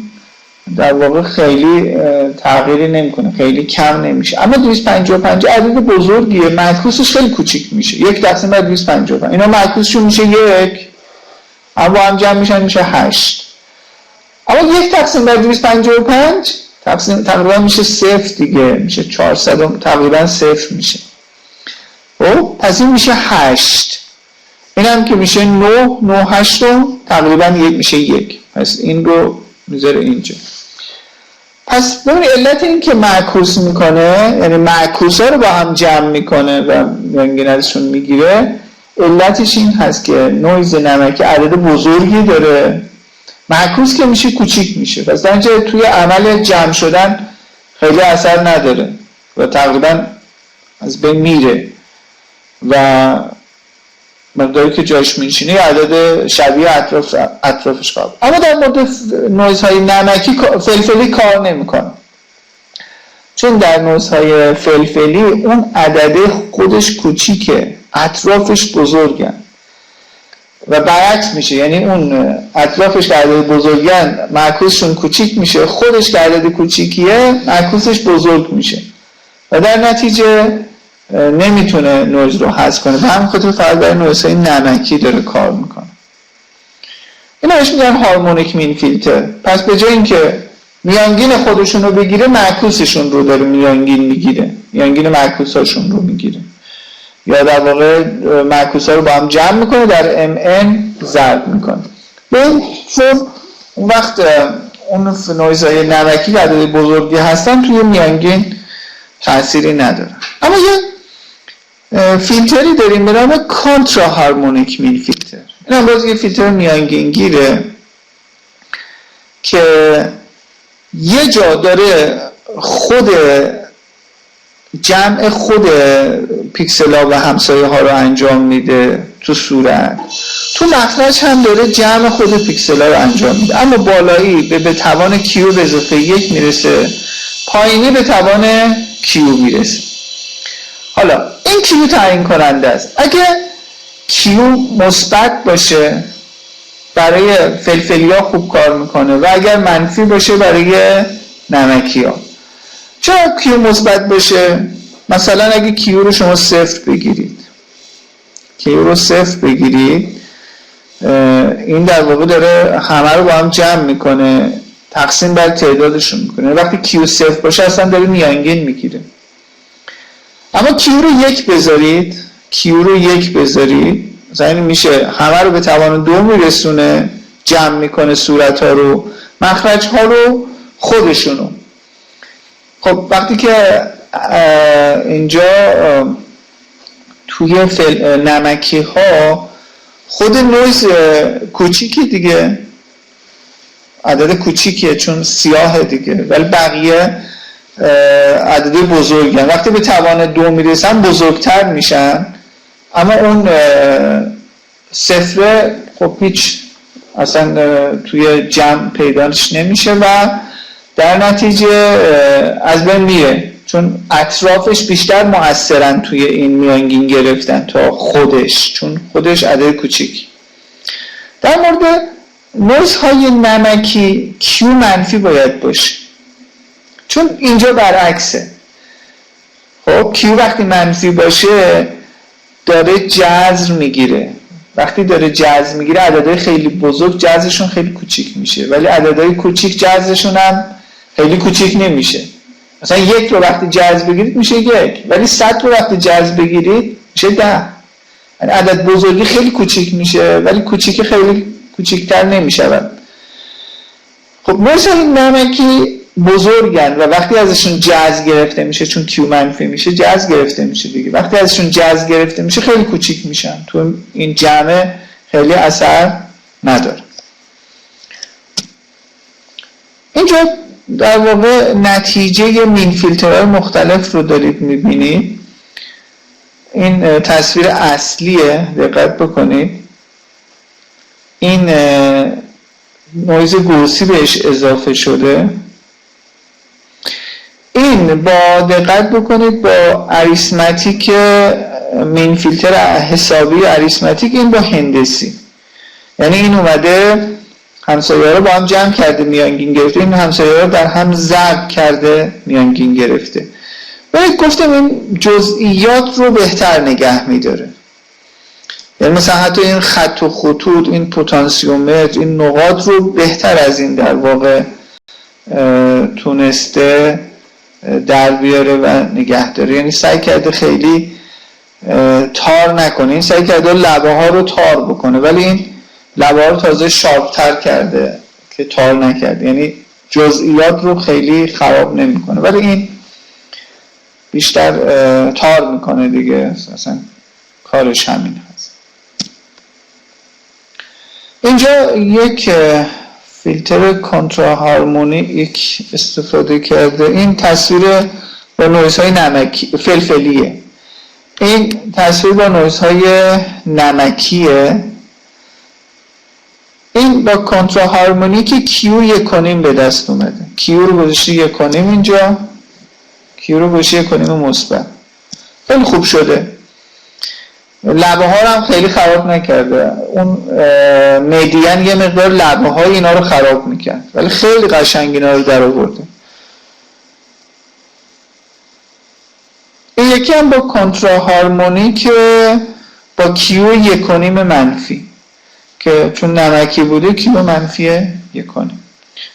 در واقع خیلی تغییری نمیکنه، خیلی کم نمیشه. اما 255 عدد بزرگیه، معکوسش خیلی کوچیک میشه، 1/255. اینا معکوسشون میشه 1، اما هم جمع میشن میشه 8. اما 1/255 تقریبا میشه 0 دیگه، میشه 400 تقریبا 0 میشه. خب پس این میشه 8. این هم که میشه 9 8 تقریبا میشه 1. پس این رو میذاره اینجا. پس ببینید علت این که معکوس میکنه، یعنی معکوس ها رو با هم جمع میکنه و میانگین ازشون میگیره، علتش این هست که نویز نمکی عدد بزرگی داره، معکوس که میشه کوچیک میشه. پس در اینجا توی عمل جمع شدن خیلی اثر نداره و تقریبا از بین میره و مقداری که جاش میشینه عدد شبیه اطرافش قابل. اما در مورد نویزهای نمکی فلفلی کار نمیکنه، چون در نویزهای فلفلی اون عدد خودش کوچیکه، اطرافش بزرگن و برعکس میشه. یعنی اون اطرافش که عدد بزرگن معکوسشون کوچیک میشه، خودش که عدد کوچیکیه معکوسش بزرگ میشه و در نتیجه نمیتونه نویز رو حذف کنه. به همین خاطر فقط برای نویزهای نمکی داره کار میکنه. اینا بهش میگن هارمونیک مین فیلتر. پس به جای اینکه میانگین خودشون رو بگیره، معکوسشون رو داره میانگین میگیره، میانگین معکوساشون رو میگیره، یا در واقع معکوسا رو با هم جمع میکنه، در mn ضرب میکنه. به این فرم اون وقت اون نویزهای نمکی که عدد بزرگی هستن توی میانگین تأثیری نداره. اما یه فیلتری داریم به نام کنترا هارمونیک میل فیلتر. این هم باز یه فیلتر میانگینگیره که یه جا داره خود جمع خود پیکسل ها و همسایه ها رو انجام میده تو صورت، تو مخرج هم داره جمع خود پیکسل ها رو انجام میده، اما بالایی به توان کیو به اضافه 1 میرسه، پایینی به توان کیو میرسه. حالا این کیو تعیین کننده است. اگه کیو مثبت باشه برای فلفلی ها خوب کار میکنه و اگر منفی باشه برای نمکی ها. چرا کیو مثبت باشه؟ مثلا اگه کیو رو شما 0 بگیرید، کیو رو 0 بگیرید، این در واقع داره همه رو با هم جمع میکنه، تقسیم بر تعدادشون میکنه. وقتی کیو 0 باشه اصلا داره میانگین میگیره. اما کیو رو 1 بذارید، کیو رو 1 بذارید، مثلا این میشه همه رو به توان 2 میرسونه، جمع میکنه صورت ها رو، مخرج ها رو خودشونو. خب وقتی که اینجا توی نمکی ها خود نویز کوچیکی دیگه، عدد کوچیکیه چون سیاهه دیگه، ولی بقیه عدد بزرگن. وقتی به توان 2 میرسن بزرگتر میشن، اما اون 0 خب هیچ اصلا توی جمع پیداش نمیشه و در نتیجه از بین میره، چون اطرافش بیشتر مؤثرن توی این میانگین گرفتن تا خودش، چون خودش عدد کوچیک. در مورد نویزهای نمکی کیو منفی باید باشه، چون اینجا برعکسه. خب کیو وقتی منفی باشه داره جذر میگیره، وقتی داره جذر میگیره عددهای خیلی بزرگ جذرشون خیلی کوچیک میشه، ولی عددهای کوچیک جذرشون هم خیلی کوچیک نمیشه. مثلا 1 رو وقتی جذر بگیرید میشه 1، ولی 100 رو وقتی جذر بگیرید میشه 10. یعنی عدد بزرگی خیلی کوچیک میشه ولی کوچیک خیلی کوچیکتر نمیشه. خب مثلا این نمکی بزرگن و وقتی ازشون جذر گرفته میشه، چون کیو منفی میشه جذر گرفته میشه دیگه، وقتی ازشون جذر گرفته میشه خیلی کوچیک میشن، تو این جمع خیلی اثر نداره. اینجا در واقع نتیجه مین فیلترهای مختلف رو دارید میبینید. این تصویر اصلیه، دقت بکنید. این نویز گوسی بهش اضافه شده. این با دقت بکنید با اریثمتیک مین فیلتر حسابی اریثمتیک، این با هندسی، یعنی این اومده همسایه‌ها رو با هم جمع کرده میانگین گرفته، این همسایه‌ها رو در هم ضرب کرده میانگین گرفته. ولی گفتم این جزئیات رو بهتر نگه میداره، یعنی مثلا حتی این خط و خطوط، این پتانسیومتر، این نقاط رو بهتر از این در واقع تونسته در بیاره و نگه داره. یعنی سعی کرده خیلی تار نکنه، این سعی کرده لبه ها رو تار بکنه، ولی این لبه ها رو تازه شارپتر کرده که تار نکرده، یعنی جزئیات رو خیلی خراب نمیکنه، ولی این بیشتر تار میکنه دیگه، اصلا کارش همین هست. اینجا یک فیلتر کنترا هارمونیک استفاده کرده. این تصویر با نویزهای نمکی فلفلیه، این تصویر با نویزهای نمکیه. این با کنترا هارمونیک کیو 1.5 به دست اومده. کیو رو گذاشته 1.5 اینجا، کیو رو گذاشته 1.5 مثبت. خیلی خوب شده، لبه ها هم خیلی خراب نکرده. اون مدین یه مقدار لبه های اینا رو خراب میکرد، ولی خیلی قشنگ اینا رو در آورده. این یکی هم با کنترا هارمونیک با کیو 1.5 منفی، که چون نمکی بوده کیو منفی 1.5.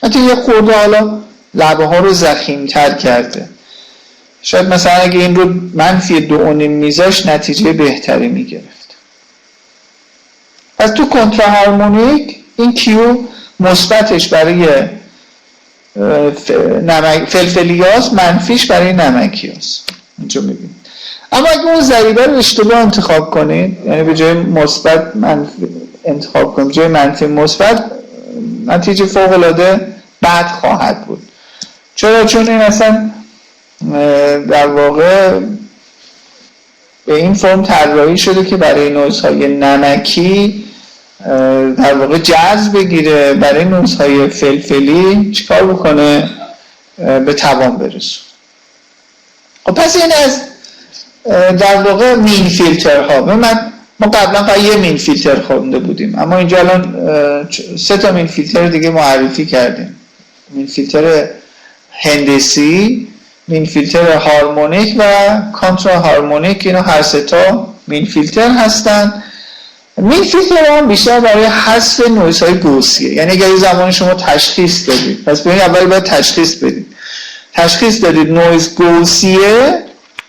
حتی یه خورده حالا لبه ها رو ضخیم‌تر کرده. شاید مثلا اگه این رو منفی 2.5 میذاش نتیجه بهتری میگرفت. پس تو کنترا هارمونیک این کیو مثبتش برای فلفلیاس، منفیش برای نمکیاس. اینجا میبینید. اما اگه اون ضریبه رو اشتباه انتخاب کنید، یعنی به جای مثبت منفی انتخاب کنید، به جای منفی مثبت، نتیجه فوق العاده بد خواهد بود. چرا؟ چون این اصلا در واقع به این فرم طراحی شده که برای نویزهای نمکی در واقع جذب بگیره، برای نویزهای فلفلی چیکار بکنه؟ به توان برسونه. خب پس این از در واقع مین فیلترها. ما قبلا فقط یه مین فیلتر خونده بودیم، اما اینجا الان 3 تا مین فیلتر دیگه معرفی کردیم. مین فیلتر هندسی، مین فیلتر هارمونیک و کانترا هارمونیک. اینا هر 3 تا مین فیلتر هستن. مین فیلتر هم بیشتر برای حذف نویزهای گوسیه. یعنی اگر زمانی شما تشخیص دادید، پس ببینید اول باید تشخیص بدید. تشخیص دادید نویز گوسیه،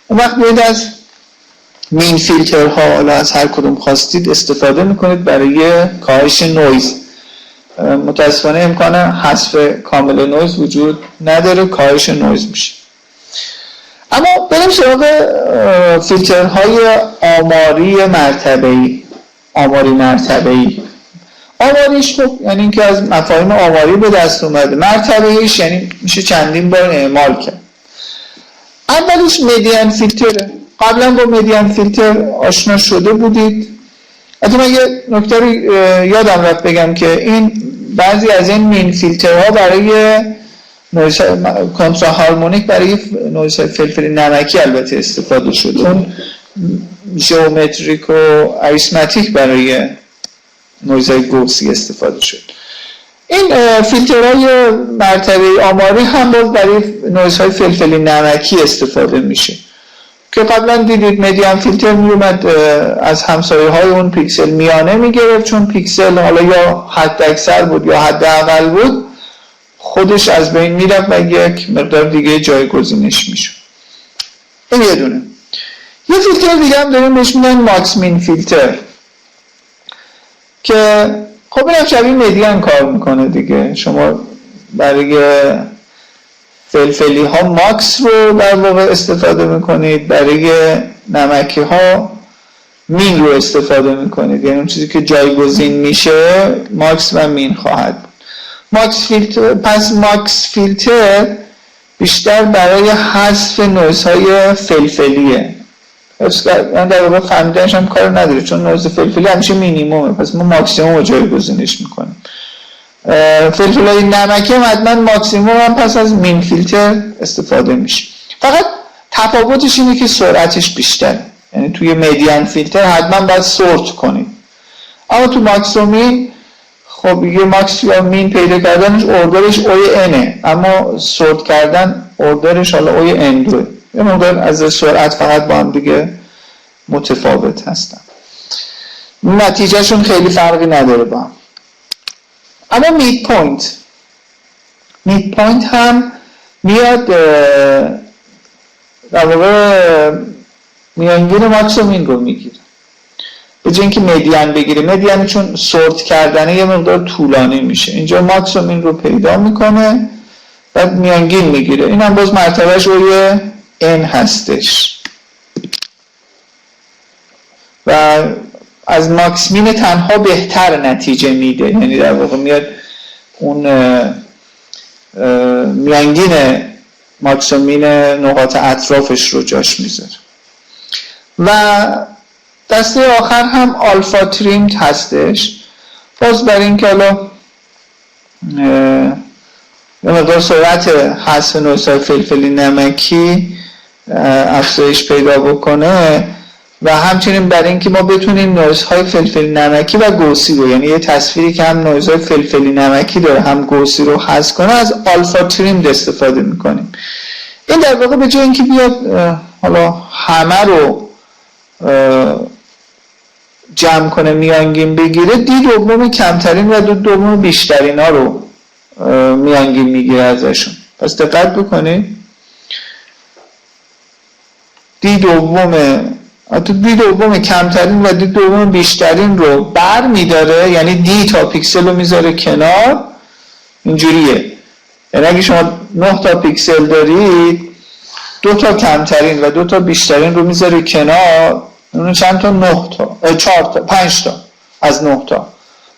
اون وقت باید از مین فیلترها، حالا از هر کدوم خواستید استفاده میکنید برای کاهش نویز. متاسفانه امکان حذف کامل نویز وجود نداره، کاهش نویز میشه. اما بریم سراغ فیلترهای آماری مرتبه‌ای. آماریش خب یعنی اینکه از مفاهیم آماری به دست اومده. مرتبه‌ایش یعنی میشه چندین بار اعمال کرد. اولیش مدین فیلتره. قبلا با مدین فیلتر آشنا شده بودید. حتی من یه نکته رو یادم رفت بگم که این بعضی از این مین فیلترها برای نویزهای کنترا هارمونیک، برای نویزهای فلفلی نمکی البته استفاده شد. اون ژئومتریک و اریتمتیک برای نویزهای گوسی استفاده شد. این فیلترهای مرتبه آماری هم باز برای نویزهای فلفلی نمکی استفاده میشه که قبلا دیدید مدین فیلتر میومد از همسایه های اون پیکسل میانه میگرفت، چون پیکسل حالا یا حد اکثر بود یا حد اقل بود، خودش از بین میرفت و یک مقدار دیگه جایگزینش میشد. این یه دونه. یه فیلتر دیگه هم داریم بهش میگن ماکس مین فیلتر که خب اینم شبیه مدین کار میکنه دیگه. شما برای فلفلی ها ماکس رو در واقع استفاده میکنید، برای نمکی ها مین رو استفاده میکنید. یعنی اون چیزی که جایگزین میشه ماکس و مین خواهد بود. ماکس فیلتر بیشتر برای حذف نویزهای فلفلیه. من در واقع فهمیدنش هم کار نداره، چون نویز فلفلی همیشه مینیمومه، پس ما ماکسیموم رو جایگزینش میکنیم. فلفل‌های نمکی هم حتما ماکسیموم هم پس از مین فیلتر استفاده میشه. فقط تفاوتش اینه که سرعتش بیشتره. یعنی توی مدین فیلتر حتما باید سورت کنید، اما تو ماکس و مین خب یه ماکس یا مین پیدا کردنش اوردرش اوی انه، اما سورت کردن اوردرش حالا اوی ان دوه. یه مقدار از سرعت فقط با هم دیگه متفاوت هستن، نتیجهشون خیلی فرقی نداره با هم. اما مید پوینت هم میاد در واقع میانگین ماکس و مین رو میگیره به جای اینکه مدین بگیره. مدین چون سورت کردنه یه مقدار طولانی میشه، اینجا ماکس و مین رو پیدا میکنه بعد میانگین میگیره. این هم باز مرتبهش روی n هستش و از ماکس مین تنها بهتر نتیجه میده. یعنی در واقع میاد اون میانگین ماکس و مین نقاط اطرافش رو جاش میذاره. و دسته آخر هم آلفا تریمد هستش، باز برای اینکه حالا یه مقدار سرعت حذف نویزهای فلفلی نمکی افزایش پیدا بکنه و همچنین برای اینکه ما بتونیم نویزهای فلفلی نمکی و گوسی رو، یعنی یه تصویری که هم نویزهای فلفلی نمکی داره هم گوسی رو حذف کنه، از آلفا تریمد استفاده میکنیم. این در واقع به جای اینکه بیاد حالا همه رو جمع کنه میانگین بگیره، دی دوم کمترین و دو دوم بیشترین ها رو میانگین میگیره ازشون. پس دقت بکنید، دی دوم کمترین و دی دوم بیشترین رو بر میداره، یعنی دی تا پیکسل رو میذاره کنار. اینجوریه، یعنی اگه شما 9 تا پیکسل دارید 2 تا کمترین و 2 تا بیشترین رو میذاری کنار، اون چند تا؟ 9 تا 4 تا 5 تا از 9 تا.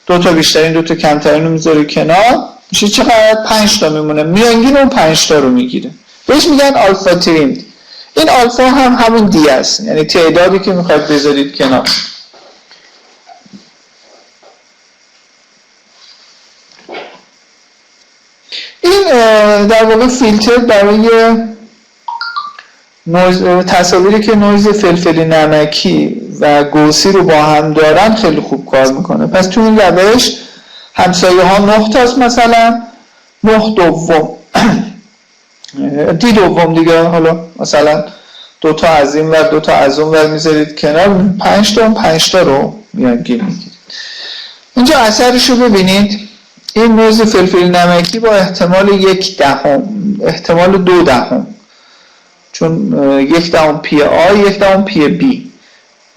2 تا بیشترین 2 تا کمترین رو میذاری کنار، میشه چقدر؟ 5 تا میمونه. میانگین اون 5 تا رو میگیره، بهش میگن آلفا تریم. این آلفا هم همون دی است، یعنی تعدادی که میخواید بذارید کنار. این در واقع فیلتر برای تصاویری که نویز فلفلی نمکی و گوسی رو با هم دارن خیلی خوب کار میکنه. پس تو این روش همسایه ها 9 تاست، مثلا 9 دوم دی دوم دیگه، حالا مثلا 2 تا از این ور 2 تا از اون ور میذارید کنار، 5 تا 5 تا رو میانگین میگیرید. اینجا اثرش رو ببینید. این نویز فلفل نمکی با احتمال 1/10 احتمال 2/10، چون 1/10 پی آی 1/10 پی بی،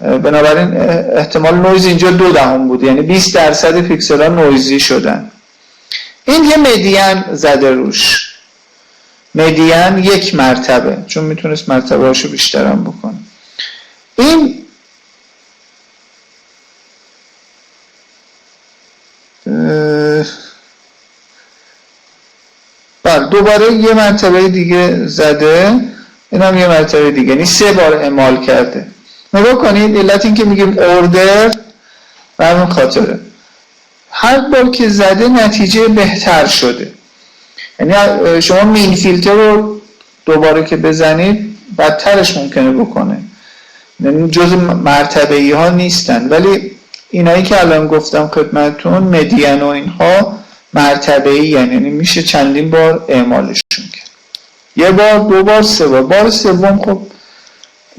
بنابراین احتمال نویز اینجا 2/10 بود، یعنی 20% پیکسل ها نویزی شدن. این یه مدین زده روش، مدین 1 مرتبه، چون میتونست مرتبه هاشو بیشترم بکنه. این دوباره یه مرتبه دیگه زده، این هم یه مرتبه دیگه، یعنی 3 بار اعمال کرده. نگاه کنید، علت این که میگیم اوردر و همین خاطره هر بار که زده نتیجه بهتر شده. یعنی شما مین فیلتر رو دوباره که بزنید بدترش ممکنه بکنه، یعنی جز مرتبه‌ای ها نیستن، ولی اینایی که الان گفتم خدمتتون مدین و اینها مرتبه‌ای، یعنی میشه چندین بار اعمالشون کرد، 1 بار 2 بار 3 بار. بار سوم خب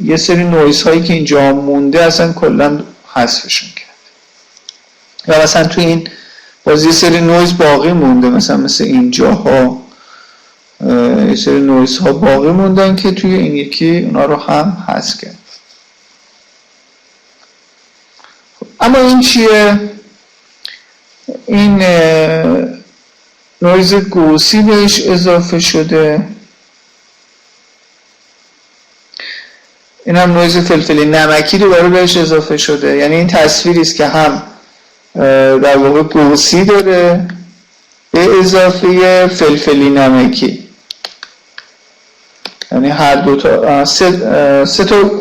یه سری نویز هایی که اینجا مونده اصلا کلا حذفشون کرد، یا مثلا تو این باز یه سری نویز باقی مونده، مثل اینجاها یه سری نویز ها باقی موندن که توی این یکی اونا رو هم حذف کرد. اما این چیه؟ این نویز گوسی بهش اضافه شده. این هم نویز فلفلی نمکی دوباره بهش اضافه شده، یعنی این تصویری است که هم در واقع گوسی داره به اضافه فلفلی نمکی، یعنی هر دو تا 3 تا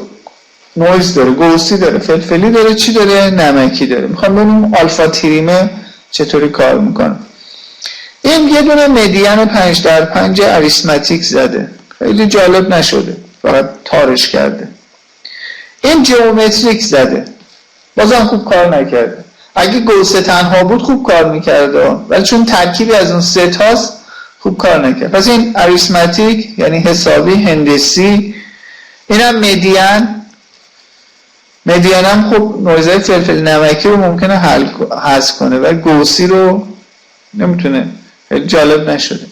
نویز داره، گوسی داره، فلفلی داره، چی داره؟ نمکی داره. میخوام ببینیم آلفا تریمه چطوری کار میکنه. این یه دونه مدین 5/5 اریثمتیک زده، خیلی جالب نشده، فقط تارش کرده. این جیومتریک زده، بازم خوب کار نکرده. اگه گوسه تنها بود خوب کار میکرده، ولی چون ترکیبی از اون 3 تاست خوب کار نکرد. پس این اریثمتیک یعنی حسابی هندسی. اینم مدین هم خب نویزهای فلفل نمکی رو ممکنه حذف کنه ولی گوسی رو نمیتونه، خیلی جالب نشده.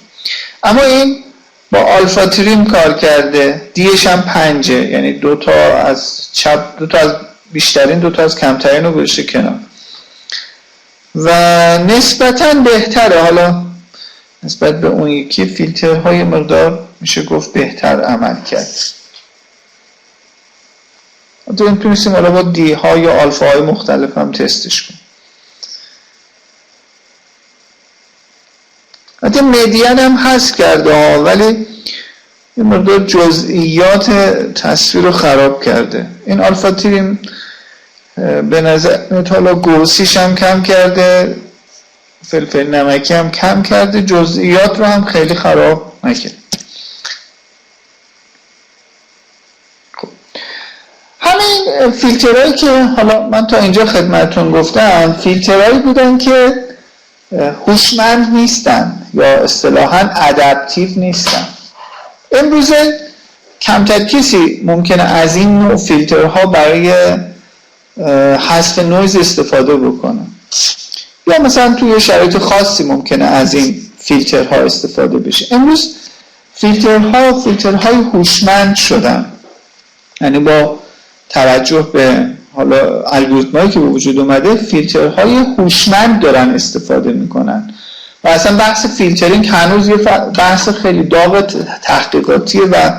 اما این با آلفا تریم کار کرده، دیش هم 5، یعنی 2 تا از چپ، 2 تا از بیشترین، 2 تا از کمترین رو گذاشته کنار و نسبتاً بهتره. حالا نسبت به اون یکی فیلترهای مقدار میشه گفت بهتر عمل کرد. میتونستیم حالا با دی ها یا آلفا های مختلف هم تستش کنیم. حتی مدین هم حذف کرده ولی یه مقدار جزئیات تصویر رو خراب کرده. این آلفا تریم به نظر حالا گوسیش هم کم کرده، فلفل نمکی هم کم کرده، جزئیات رو هم خیلی خراب نکرد. همین فیلترهایی که حالا من تا اینجا خدمتتون گفتم فیلترهایی بودن که هوشمند نیستن یا اصطلاحاً ادپتیو نیستن. امروزه کمتر کسی ممکنه از این نوع فیلترها برای حذف نویز استفاده بکنه، یا مثلا توی شرایط خاصی ممکنه از این فیلترها استفاده بشه. امروز فیلترهای هوشمند شدن، یعنی با توجه به حالا الگوریتمایی که به وجود اومده فیلترهای هوشمند دارن استفاده میکنن و اصلا بحث فیلترینگ هنوز یه بحث خیلی داغ تحقیقاتیه و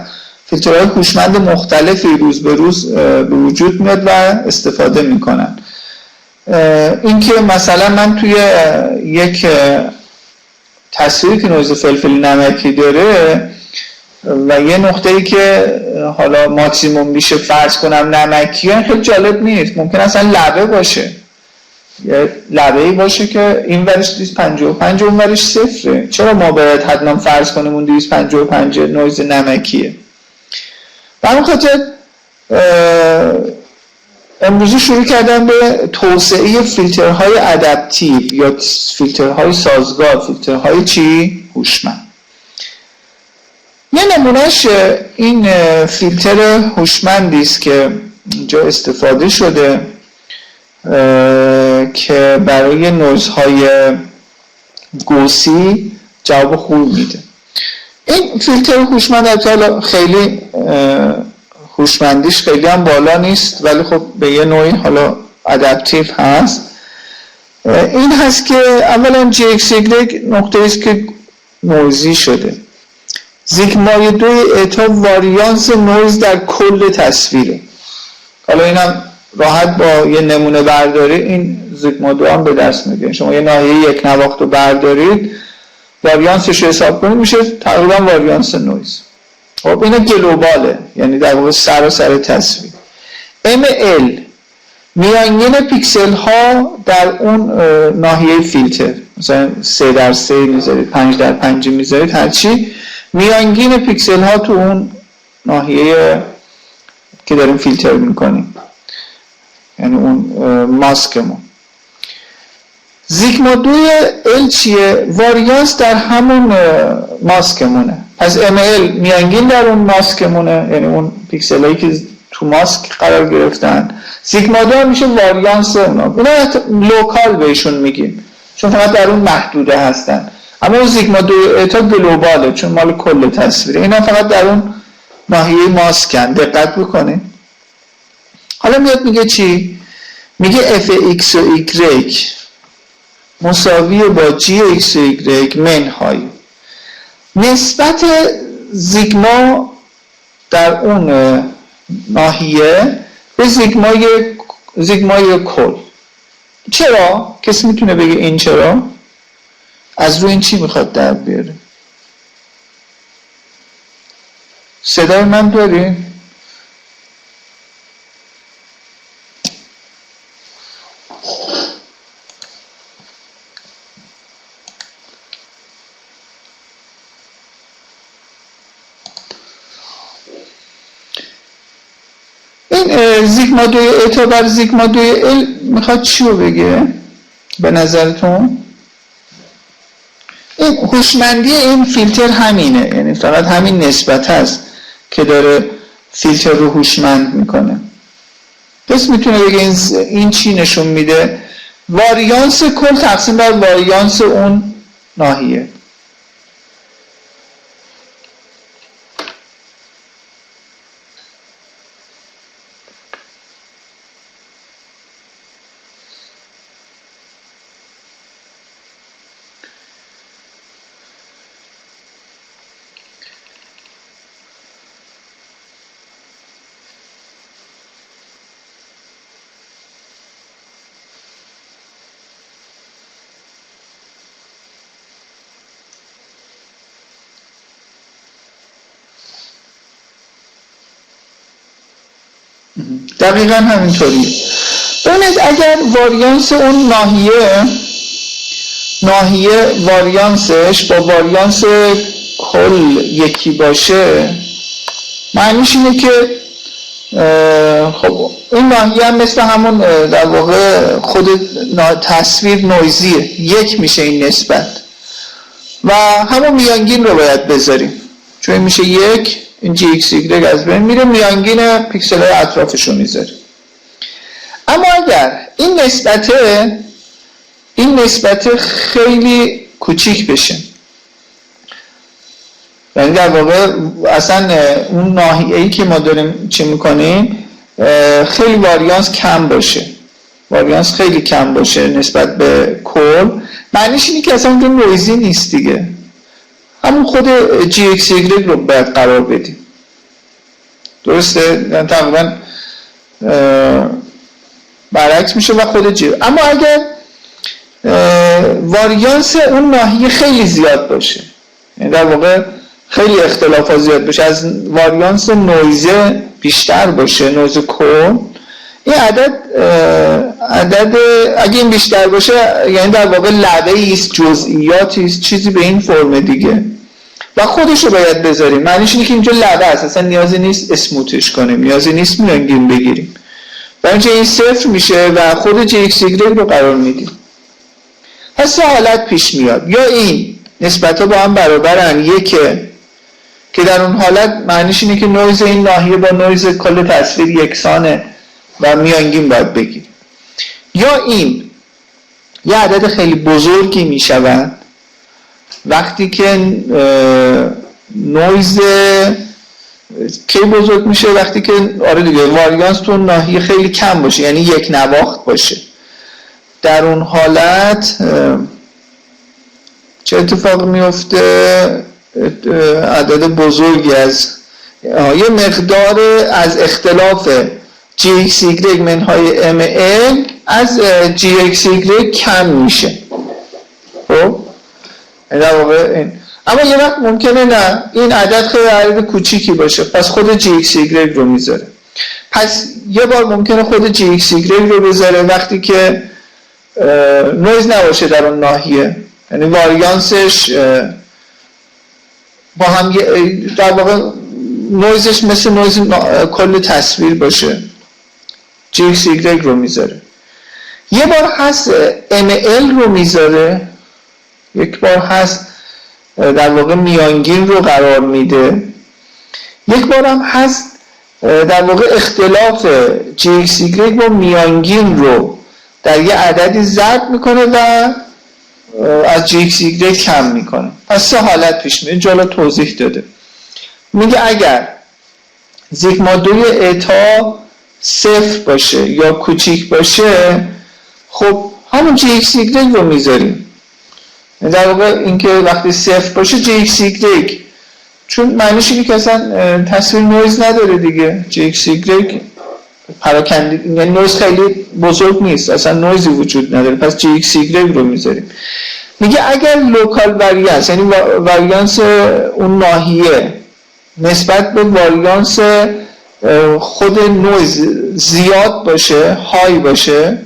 فیلترهای هوشمند مختلفی روز به روز به وجود میاد و استفاده میکنن. این که مثلا من توی یک تصویری که نویز فلفل نمکی داره و یه نقطه‌ای که حالا ماکسیموم میشه فرض کنم نمکیه، خیلی جالب نیست. ممکن اصلا لبه باشه، یه لبه‌ای باشه که این ورش 255 اون ورش صفره. چرا ما باید حتما فرض کنیم اون 255 نویز نمکیه؟ به همین خاطر امروزی شروع کردم به توسعه فیلترهای ادپتیو یا فیلترهای سازگار، فیلترهای چی؟ هوشمند. یه نمونهش این فیلتر هوشمندی است که اینجا استفاده شده که برای نویزهای گوسی جواب خوب میده. این فیلتر هوشمند البته خیلی هوشمندیش خیلی هم بالا نیست، ولی خب به یه نوعی حالا ادپتیو هست. این هست که اولا GX نقطه است که نویزی شده. زیگمای 2 اتا واریانس نویز در کل تصویره. حالا اینم راحت با یه نمونه برداری این زیگما 2 هم به دست میده. شما یه ناحیه یک نواخت رو بردارید، واریانسش رو حساب کنید، میشه تقریبا واریانس نویز. خب این گلوباله، یعنی در واقع سراسر تصویر. ML میانگین پیکسل ها در اون ناحیه فیلتر، مثلا 3x3 میذارید، 5x5 میذارید، هرچی میانگین پیکسل ها تو اون ناحیه که داریم فیلتر میکنیم، یعنی اون ماسکمون. زیگما 2 ال چیه؟ واریانس در همون ماسکمونه. پس ML میانگین در اون ماسکمونه، یعنی اون پیکسل هایی که تو ماسک قرار گرفتن. زیگما 2 میشه واریانس اونا. اینا لوکال بهشون میگیم چون فقط در اون محدوده هستن. اما اون زیگما 2 اتا گلوباله چون مال کل تصویره. اینا فقط در اون ناحیه ماسکن. دقت بکنید. حالا میاد میگه چی؟ میگه fx و y مساوی با gx و y منهای نسبت زیگما در اون ناحیه به زیگمای کل. چرا؟ کسی میتونه بگه این چرا؟ از روی این چی میخواد در بیاره؟ صدای من داری؟ این زیگما 2 اتا بر زیگما 2 ال میخواد چی رو بگه به نظرتون؟ این هوشمندی این فیلتر همینه، یعنی فقط همین نسبت هست که داره فیلتر رو هوشمند میکنه. پس میتونه بگه این چی نشون میده؟ واریانس کل تقسیم بر واریانس اون ناحیه. دقیقا همینطوریه. ببینید اگر واریانس اون ناحیه واریانسش با واریانس کل یکی باشه، معنیش اینه که خب این ناحیه هم مثل همون در واقع خود تصویر نویزیه، یک میشه این نسبت و همون میانگین رو باید بذاریم چون این میشه یک، این GX Y از بین میره، میانگین پیکسل های اطرافش رو میذاره. اما اگر این نسبت خیلی کوچیک بشه، یعنی در واقع اصلا اون ناحیه‌ای که ما داریم چه میکنیم خیلی واریانس کم باشه، واریانس خیلی کم باشه نسبت به کل، معنیش اینه که اصلا اون نویزی نیست دیگه، همون خود GX Y رو باید قرار بدیم. درسته؟ یعنی تقریبا برعکس میشه و خود جی. اما اگر واریانس اون ناحیه خیلی زیاد باشه، یعنی در واقع خیلی اختلافات زیاد باشه، از واریانس نویزه بیشتر باشه، نویز کل، این عدد اگه این بیشتر باشه یعنی در واقع لبه ایست، جزئیاتی است، چیزی به این فرم دیگه و خودش رو باید بذاریم. معنیش اینه که اینجا لبه است، اصلا نیازی نیست اسموتش کنیم، نیازی نیست میانگین بگیریم و اینجا این صفر میشه و خود جی ایکس ایگرگ رو قرار میدیم. پس سه حالت پیش میاد، یا این نسبت ها با هم برابرن، یکه که در اون حالت معنیش اینه که نویز این ناحیه با نویز کل تصویر یکسانه و میانگین باید بگیریم، یا این یه عدد خیلی بزرگی میشود وقتی که نویز کی بزرگ میشه؟ وقتی که آره دیگه واریانس تو ناحیه خیلی کم باشه، یعنی یک نواخت باشه. در اون حالت چه اتفاق میفته؟ عدد بزرگی از یه مقدار از اختلاف جی ایکس ایگرگ منهای ام ال از جی ایکس ایگرگ کم میشه. خب در واقع این، اما یه وقت ممکنه نه این عدد خیلی عدد کوچیکی باشه، پس خود جی ایکس ایگرگ رو میذاره. پس یه بار ممکنه خود جی ایکس ایگرگ رو بذاره وقتی که نویز نباشه در اون ناحیه، یعنی واریانسش با هم در واقع نویزش مثل نویز کل تصویر باشه، جی ایکس ایگرگ رو میذاره. یه بار هست ام ال رو میذاره، یک بار هست در واقع میانگین رو قرار میده، یک بار هم هست در واقع اختلاف جی ایکس ایگرگ با میانگین رو در یه عددی ضرب میکنه و از جی ایکس ایگرگ کم میکنه. پس سه حالت پیش میاد، جلو توضیح داده. میگه اگر زیگما 2 اتا صفر باشه یا کوچیک باشه، خب همون جی ایکس ایگرگ رو میذاریم. در واقع اینکه وقتی صفر باشه جی ایکس ایگرگ، چون معنیش اینه که اصلا تصویر نویز نداره دیگه، جی ایکس ایگرگ پراکنده، یعنی نویز خیلی بزرگ نیست، اصلا نویزی وجود نداره، پس جی ایکس ایگرگ رو میذاریم. میگه اگر لوکال واریانس، یعنی واریانس اون ناحیه نسبت به واریانس خود نویز زیاد باشه، های باشه،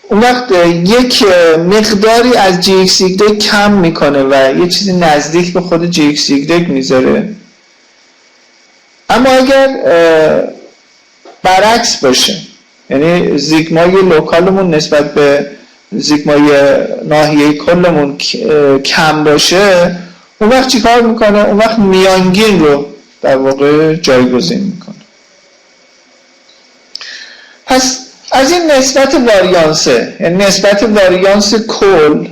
اون وقت یک مقداری از جی ایکس ایگرگ کم میکنه و یه چیزی نزدیک به خود جی ایکس ایگرگ میذاره. اما اگر برعکس باشه، یعنی زیگمای لوکالمون نسبت به زیگمای ناحیه کلمون کم باشه، اون وقت چی کار میکنه؟ اون وقت میانگین رو در واقع جایگزین میکنه. پس از این نسبت واریانسه، یعنی نسبت واریانس کل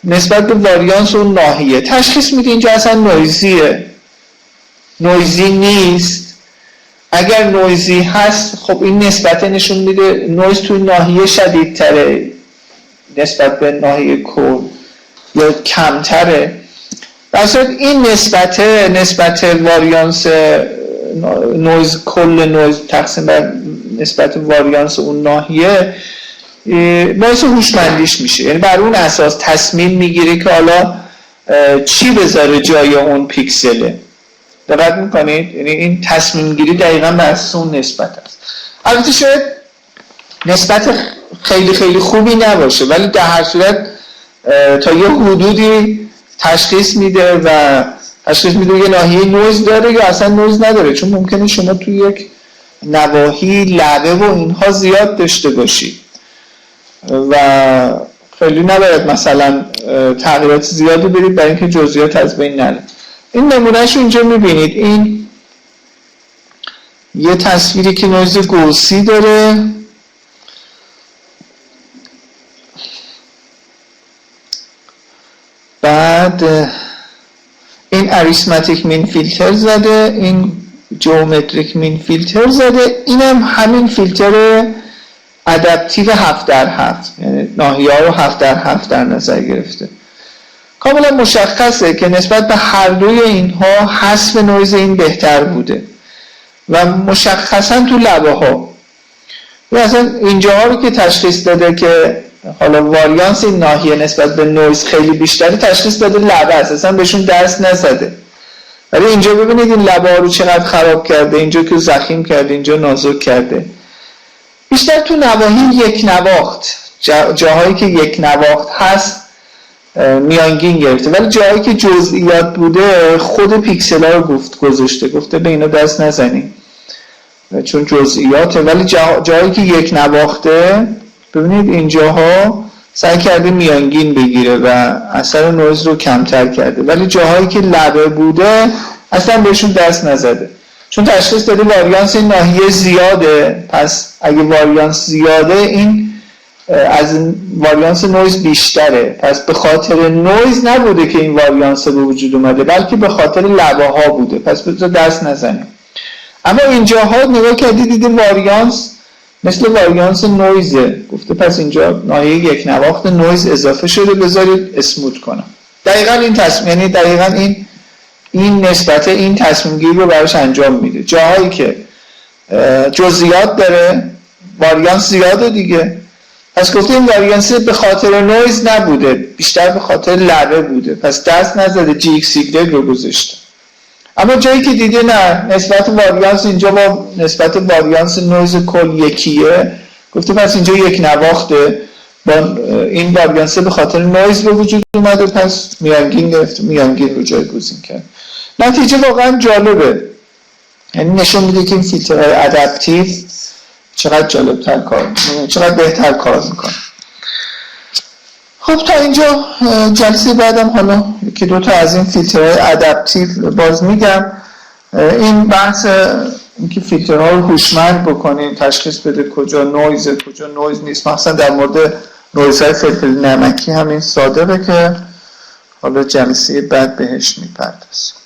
نسبت به واریانس اون ناحیه، تشخیص میده اینجا اصلا نویزیه، نویزی نیست. اگر نویزی هست، خب این نسبت نشون میده نویز توی ناحیه شدیدتره نسبت به ناحیه کل یا کمتره. اصلا این نسبت واریانس نویز کل نویز تقسیم بر نسبت واریانس اون ناحیه باعث هوشمندیش میشه، یعنی بر اون اساس تصمیم میگیره که حالا چی بذاره جای اون پیکسله. دقت میکنید؟ یعنی این تصمیم گیری دقیقاً بر اساس اون نسبت است. البته شاید نسبت خیلی خیلی خوبی نباشه، ولی در هر صورت تا یه حدودی تشخیص میده و تشخیص میده یه ناحیه نویز داره یا اصلا نویز نداره، چون ممکنه شما توی یک نواحی لبه و اینها زیاد داشته باشید و خیلی نباید مثلا تغییرات زیادی برید برای اینکه جزئیات از بین نره. این نمونهش رو اینجا میبینید، این یه تصویری که نویز گوسی داره، بعد این اریثمتیک مین فیلتر زده، این جیومتریک مین فیلتر زده، اینم همین فیلتر ادپتیو 7 در 7، یعنی ناحیه ها رو 7 در 7 در نظر گرفته. کاملا مشخصه که نسبت به هر دوی اینها حذف نویز این بهتر بوده و مشخصا تو لبه ها و اصلا اینجاها رو که تشخیص داده که حالا واریانس این ناحیه نسبت به نویز خیلی بیشتره تشخیص داده لبه است، اصلا بهشون دست نزده. ولی اینجا ببینید این لبه ها رو چقدر خراب کرده، اینجا که زخیم کرده، اینجا نازک کرده. بیشتر تو نواحی یک نواخت، جاهایی که یک نواخت هست میانگین گرفته، ولی جایی که جزئیات بوده خود پیکسل ها رو گذاشته به اینا دست نزنیم چون جزئیاته. ولی جایی که یک نواخته ببینید اینجاها سعی کرده میانگین بگیره و اثر نویز رو کمتر کرده، ولی جاهایی که لبه بوده اصلا بهشون دست نزده چون تشخیص داده واریانس این ناحیه زیاده. پس اگه واریانس زیاده این از واریانس نویز بیشتره، پس به خاطر نویز نبوده که این واریانس به وجود اومده بلکه به خاطر لبه ها بوده، پس بذار دست نزنیم. اما اینجاها نگاه کردی دیده واریانس مثل واریانس نویزه، گفته پس اینجا ناحیه یک نواخت نویز اضافه شده، بذارید اسموت کنم. دقیقاً این تصمیم، یعنی دقیقاً این نسبت این تصمیم گیری رو براش انجام میده. جاهایی که جزئیات داره واریانس زیاده دیگه، پس گفته این واریانس به خاطر نویز نبوده، بیشتر به خاطر لبه بوده، پس دست نزده جی ایکس ایگرگ رو گذاشته. اما جایی که دیده نه نسبت واریانس اینجا با نسبت واریانس نویز کل یکیه، گفته پس اینجا یک نواخته، با این واریانس به خاطر نویز به وجود اومده، پس میانگین گرفته، میانگین رو جایگزین کرد. نتیجه واقعا جالبه، یعنی نشون میده که این فیلترهای ادپتیو چقدر جالبتر کار میکنه، چقدر بهتر کار میکنه. خب تا اینجا جلسه بعدم حالا که دو تا از این فیلترهای ادپتیو باز میگم. این بحث اینکه فیلترها رو هوشمند بکنیم، تشخیص بده کجا نویزه کجا نویز نیست، مثلا در مورد نویزهای فلفل نمکی همین صادقه که حالا جلسه بعد بهش میپردازیم.